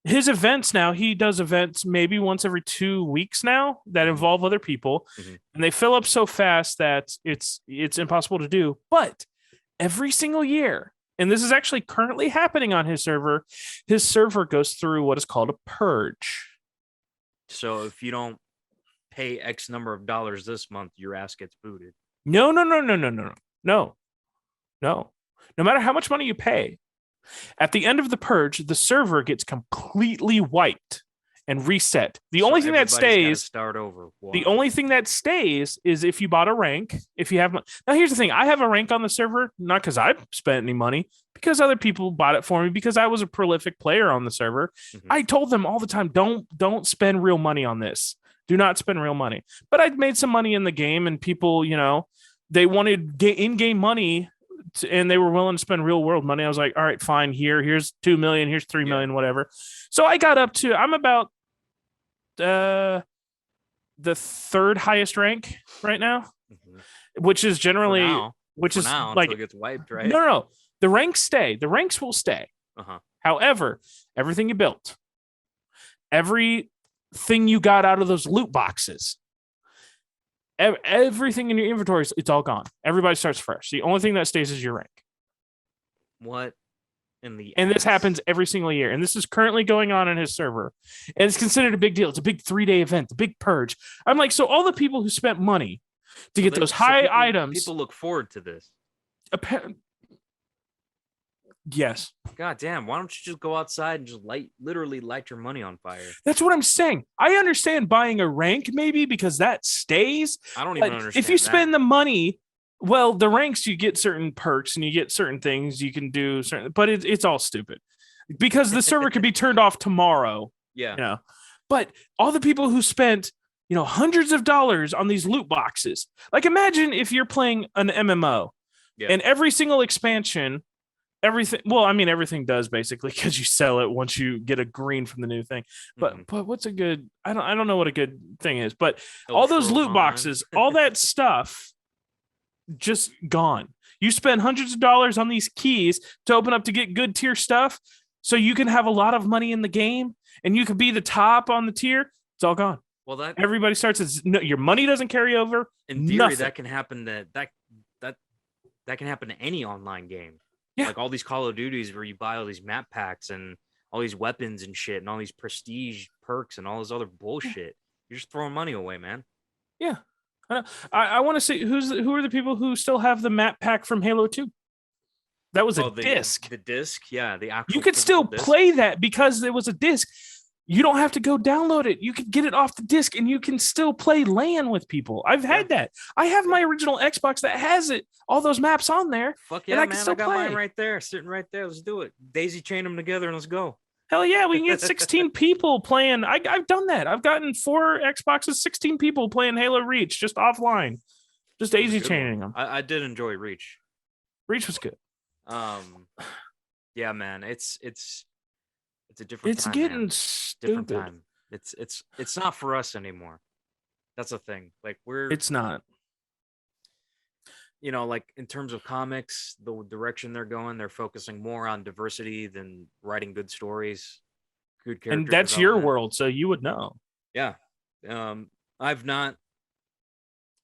His events now, he does events maybe once every 2 weeks now that involve other people, and they fill up so fast that it's impossible to do. But every single year, and this is actually currently happening on his server goes through what is called a purge. So if you don't pay X number of dollars this month, your ass gets booted. No. No matter how much money you pay, at the end of the purge, the server gets completely wiped and reset. The only thing that stays, start over. Wow. The only thing that stays is if you bought a rank. If you have now, here's the thing: I have a rank on the server, not because I spent any money, because other people bought it for me. Because I was a prolific player on the server. I told them all the time, don't spend real money on this. Do not spend real money. But I'd made some money in the game, and people, they wanted in-game money. And they were willing to spend real world money. I was like, all right, fine. Here's 2 million, here's 3 million, whatever. So I got up to, I'm about the third highest rank right now, which is generally, until it gets wiped, right? No. The ranks stay. The ranks will stay. However, everything you built, everything you got out of those loot boxes, everything in your inventories, it's all gone. Everybody starts fresh. The only thing that stays is your rank. What in the and this happens every single year, and this is currently going on in his server, and it's considered a big deal. It's a big 3-day event, the big purge. I'm like, so all the people who spent money to get those high items, people look forward to this. Yes. God damn, why don't you just go outside and just literally light your money on fire? That's what I'm saying. I understand buying a rank maybe because that stays. I don't even understand. If you spend the money, well, the ranks, you get certain perks and you get certain things you can do certain, but it's all stupid because the server could be turned off tomorrow. Yeah. But all the people who spent, hundreds of dollars on these loot boxes, like imagine if you're playing an MMO and every single expansion, everything does basically because you sell it once you get a green from the new thing. But what's a good? I don't know what a good thing is. But all those loot boxes, all that stuff, just gone. You spend hundreds of dollars on these keys to open up to get good tier stuff, so you can have a lot of money in the game, and you could be the top on the tier. It's all gone. Well, everybody starts as your money doesn't carry over. In theory, that can happen that can happen to any online game. Yeah. Like all these Call of Duties where you buy all these map packs and all these weapons and shit and all these prestige perks and all this other bullshit. You're just throwing money away, man. Yeah. I want to say who are the people who still have the map pack from Halo 2? That was a disc. The disc, yeah. The actual you could still play that because it was a disc. You don't have to go download it. You can get it off the disc and you can still play LAN with people. I've had that. I have my original Xbox that has it, all those maps on there. Fuck yeah, man. I got mine right there, sitting right there. Let's do it. Daisy chain them together and let's go. Hell yeah, we can get 16 people playing. I've done that. I've gotten 4 Xboxes, 16 people playing Halo Reach just offline. Just daisy chaining them. I did enjoy Reach. Reach was good. Yeah, man. It's a different time. It's getting stupid. Different time. It's not for us anymore. That's the thing. Like it's not. Like in terms of comics, the direction they're going, they're focusing more on diversity than writing good stories, good character. And that's your world, so you would know. Yeah. I've not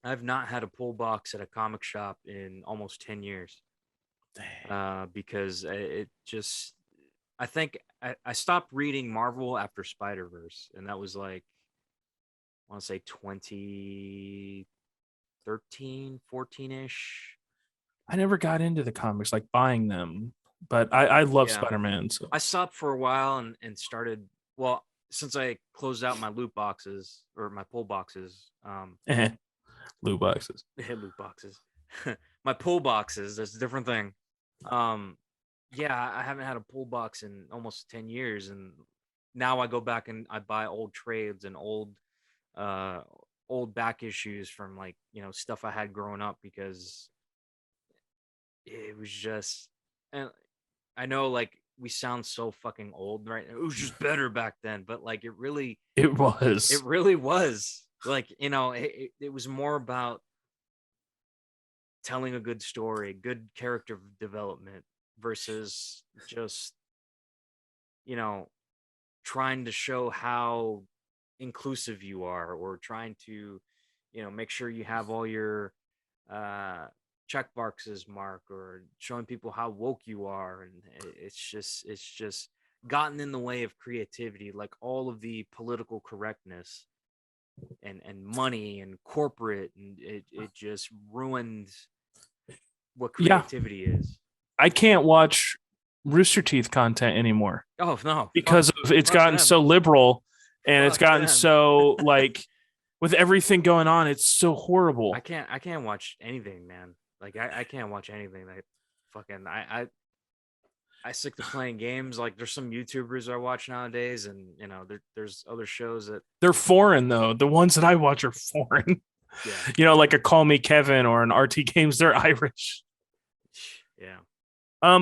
had a pull box at a comic shop in almost 10 years. Because it just, I think I stopped reading Marvel after Spider-Verse, and that was like, I want to say 2013, 14-ish. I never got into the comics, like buying them, but I love Spider-Man. So I stopped for a while and started, well, since I closed out my loot boxes or my pull boxes. Loot boxes. Loot boxes. My pull boxes, that's a different thing. yeah, I haven't had a pull box in almost 10 years, and now I go back and I buy old trades and uh old back issues from, like, stuff I had growing up, because it was just, and I know, like, we sound so fucking old right now. It was just better back then, but like It it was. really was. Like, it was more about telling a good story, good character development, versus just, you know, trying to show how inclusive you are, or trying to, make sure you have all your uh check boxes marked, or showing people how woke you are. And it's just gotten in the way of creativity, like all of the political correctness and money and corporate, and it just ruined what Yeah, creativity is. I can't watch Rooster Teeth content anymore Oh no, because of it's fuck gotten them. so liberal and it's Fuck gotten them. so like with everything going on, it's so I horrible. can't I can't watch anything, man. Like, I can't watch anything that fucking I stick to playing games. Like, there's some YouTubers I watch nowadays, and there's other shows that, They're foreign though. The ones that I watch are foreign. yeah. Like a Call Me Kevin or an RT Games, they're Irish. Yeah.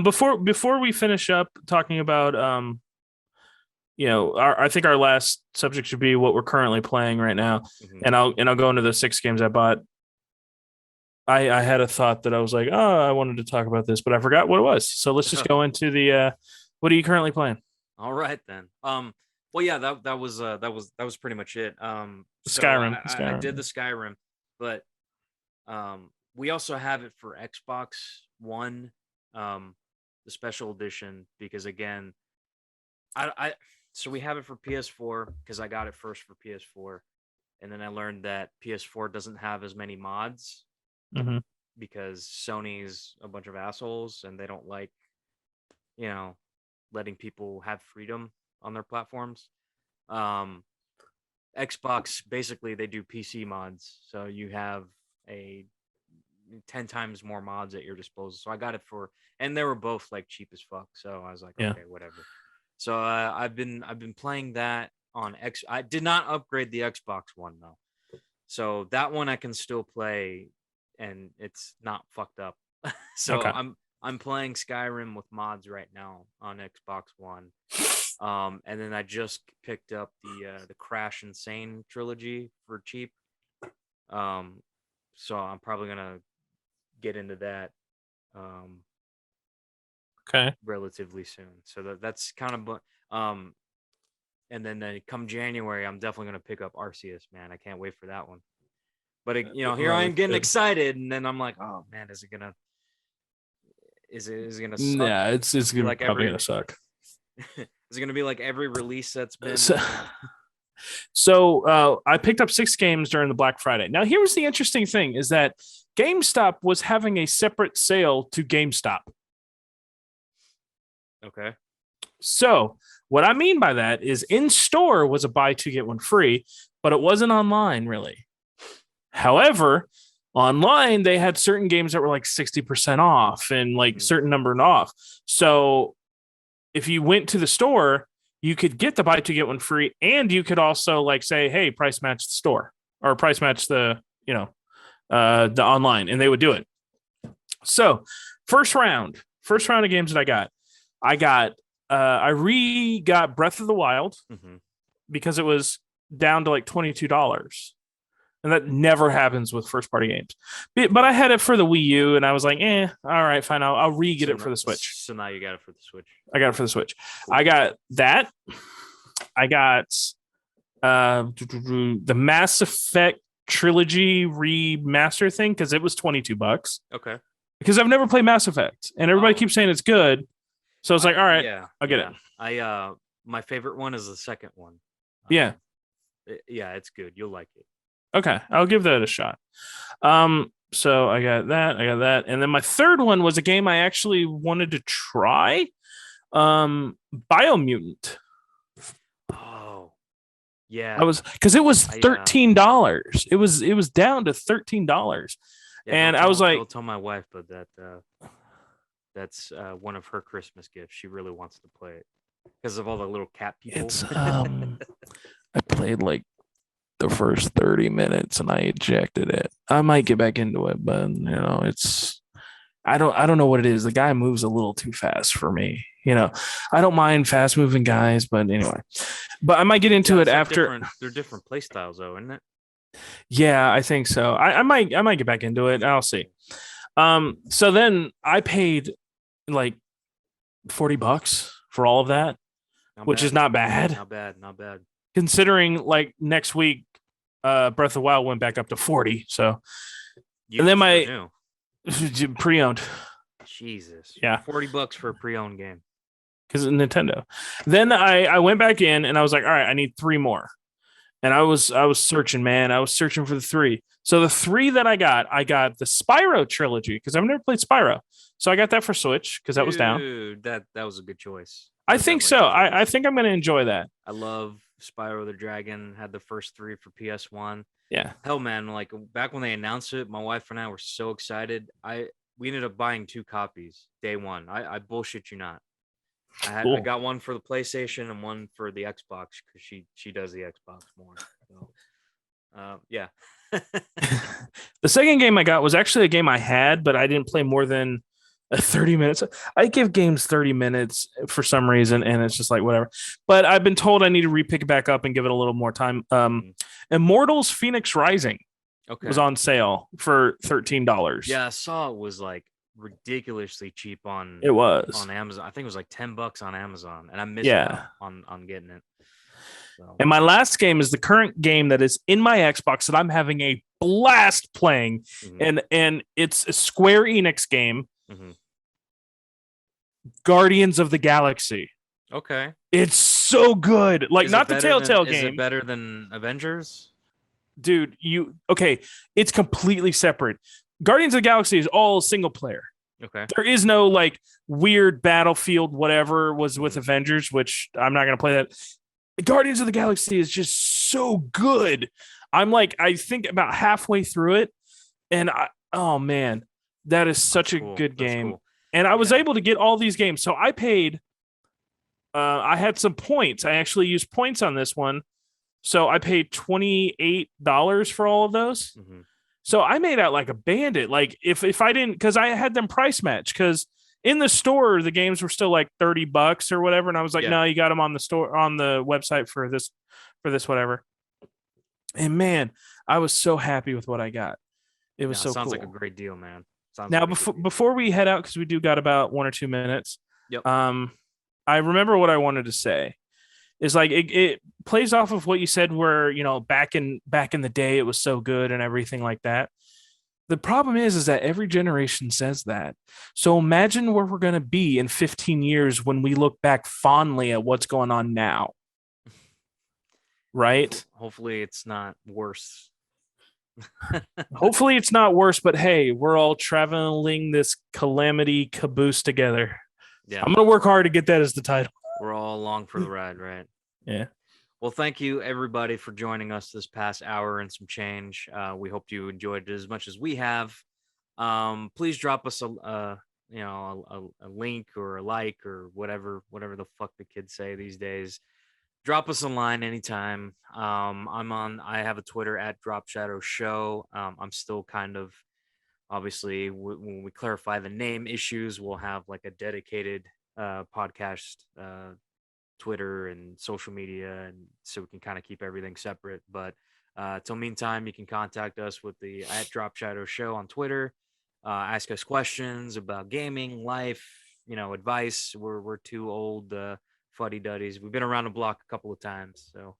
Before we finish up talking about I think our last subject should be what we're currently playing right now, Hmm. and I'll go into the 6 games I bought. I had a thought that I was like, oh, I wanted to talk about this, but I forgot what it was. So let's just go into the what are you currently playing? All right then. Well, yeah, that was pretty much it. So Skyrim. I did the Skyrim. Skyrim, but we also have it for Xbox One, the special edition, because again, I so we have it for PS4 because I got it first for PS4, and then I learned that PS4 doesn't have as many mods Mm-hmm. because Sony's a bunch of assholes, and they don't like, you know, letting people have freedom on their platforms. Um, Xbox, basically, they do PC mods, so you have a 10 times more mods at your disposal. So I got it for, and they were both like cheap as fuck. So I was like, Yeah. okay, whatever. So I've been playing that on X. I did not upgrade the Xbox One though, so that one I can still play, and it's not fucked up. So Okay. I'm playing Skyrim with mods right now on Xbox One. And then I just picked up the Crash Insane trilogy for cheap. Um, so I'm probably gonna get into that um Okay. relatively soon. So that's kind of and then come January, I'm definitely gonna pick up Arceus. Man, I can't wait for that one. But here I am Looks getting good. excited, and then I'm like, oh man, is it gonna suck? Yeah, it's Be gonna like probably every gonna suck. is it gonna be like every release that's So, been I picked up 6 games during the Black Friday. Now, here was the interesting thing: is that GameStop was having a separate sale to GameStop. okay? So, what I mean by that is, in store was a buy two get one free, but it wasn't online really. However, online they had certain games that were like 60% off and like Hmm. certain number off. So if you went to the store, you could get the buy two get one free, and you could also like say, hey, price match the store or price match the online, and they would do it. So first round of games that I got I got Breath of the Wild Hmm. because it was down to like $22. And that never happens with first party games. But I had it for the Wii U, and I was like, all right, fine. I'll re get So it for the Switch. so now you got it for the Switch. I got it for the Switch. Cool. I got that. I got the Mass Effect trilogy remaster thing because it was $22. Okay. Because I've never played Mass Effect, and everybody keeps saying it's good. So I was like, all right, Yeah, I'll get yeah. it. My favorite one is the second one. Yeah. Yeah, it's good. You'll like it. Okay. I'll give that a shot. So I got that. And then my third one was a game I actually wanted to try. Biomutant. Oh, yeah. I was because it was I $13. It was down to $13. Yeah, And I was like, don't tell my wife, but that That's one of her Christmas gifts. She really wants to play it because of all the little cat people. It's I played like the first 30 minutes and I ejected it. I might get back into it, but it's I don't know what it is. The guy moves a little too fast for me. I don't mind fast moving guys, but anyway. But I might get into it after. They're different play styles, though, isn't it? Yeah, I think so. I might get back into it. I'll see. So then I paid like $40 for all of that, which is not bad. Not bad. Not bad. Considering like next week, Breath of the Wild went back up to 40. So and then my pre-owned. Jesus. Yeah. $40 for a pre-owned game. Because Nintendo. Then I went back in and I was like, all right, I need 3 more. And I was searching, man. I was searching for the 3. So the 3 that I got the Spyro trilogy because I've never played Spyro. So I got that for Switch because that was down. Dude, that was a good choice. I think so. I think I'm going to enjoy that. I love Spyro the Dragon. Had the first 3 for PS1. Yeah. Hell, man, like back when they announced it, my wife and I were so excited. We ended up buying 2 copies day one. I bullshit you not. I got one for the PlayStation and one for the Xbox because she does the Xbox more. So, yeah. The second game I got was actually a game I had, but I didn't play more than 30 minutes. I give games 30 minutes for some reason, and it's just like whatever. But I've been told I need to re-pick it back up and give it a little more time. Immortals Phoenix Rising was on sale for $13. Yeah, I saw it was like ridiculously cheap on Amazon. I think it was like $10 on Amazon, and I missed out on getting it. So. And my last game is the current game that is in my Xbox that I'm having a blast playing, and it's a Square Enix game, Guardians of the Galaxy. Okay, it's so good. Like not the Telltale game. Is it better than Avengers? Dude, it's completely separate. Guardians of the Galaxy is all single player. Okay. There is no like weird Battlefield, whatever was with Avengers, which I'm not going to play that. Guardians of the Galaxy is just so good. I think about halfway through it, and oh man, that is such a good game. Cool. And I was able to get all these games. So I paid, I had some points. I actually used points on this one. So I paid $28 for all of those. So I made out like a bandit. Like if I didn't, because I had them price match, because in the store the games were still like $30 or whatever, and I was like, no, you got them on the store on the website for this whatever. And man, I was so happy with what I got. It was so sounds cool. Like a great deal, man. Now before we head out, because we do got about 1 or 2 minutes. Yep. I remember what I wanted to say. Is like it plays off of what you said, where back in the day it was so good and everything like that. The problem is that every generation says that. So imagine where we're going to be in 15 years when we look back fondly at what's going on now. Right? Hopefully it's not worse. Hopefully it's not worse, but hey, we're all traveling this calamity caboose together. Yeah. I'm going to work hard to get that as the title. We're all along for the ride, right? Yeah. Well, thank you everybody for joining us this past hour and some change. We hope you enjoyed it as much as we have. Please drop us a link or a like or whatever the fuck the kids say these days. Drop us a line anytime. I have a Twitter at Drop Shadow Show. I'm still kind of, obviously, when we clarify the name issues, we'll have like a dedicated podcast Twitter and social media, and so we can kind of keep everything separate. But till meantime, you can contact us with the at Drop Shadow Show on Twitter. Ask us questions about gaming, life, advice. We're 2 old fuddy-duddies. We've been around the block a couple of times, so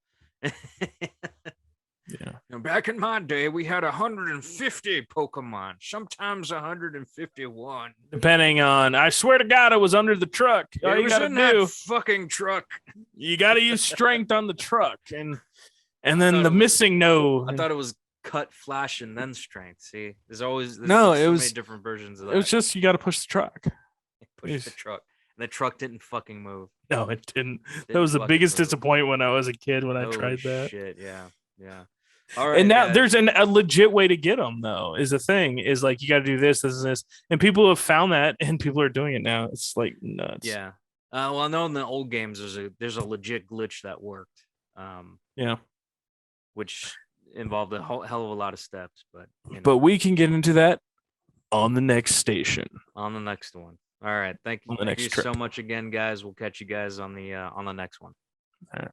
yeah. Back in my day, we had 150 Pokemon, sometimes 151. Depending on, I swear to God, it was under the truck. All you gotta do, that fucking truck. You gotta use strength on the truck, and then the missing no. I thought it was cut, flash, and then strength. See, there's it was many different versions of that. It was just you got to push the truck. Push the truck. And the truck didn't fucking move. No, it didn't. That was the biggest disappointment when I was a kid when I tried that. Shit, yeah. All And right, now guys. there's a legit way to get them, though, is a thing. Is like you got to do this, and this. And people have found that, and people are doing it now. It's like nuts. Yeah. Well, I know in the old games there's a legit glitch that worked, Yeah. which involved a whole hell of a lot of steps, but But we can get into that on the next station, on the next one. All right. on the Thank next you trip. so much again, guys. We'll catch you guys on the next one. All right.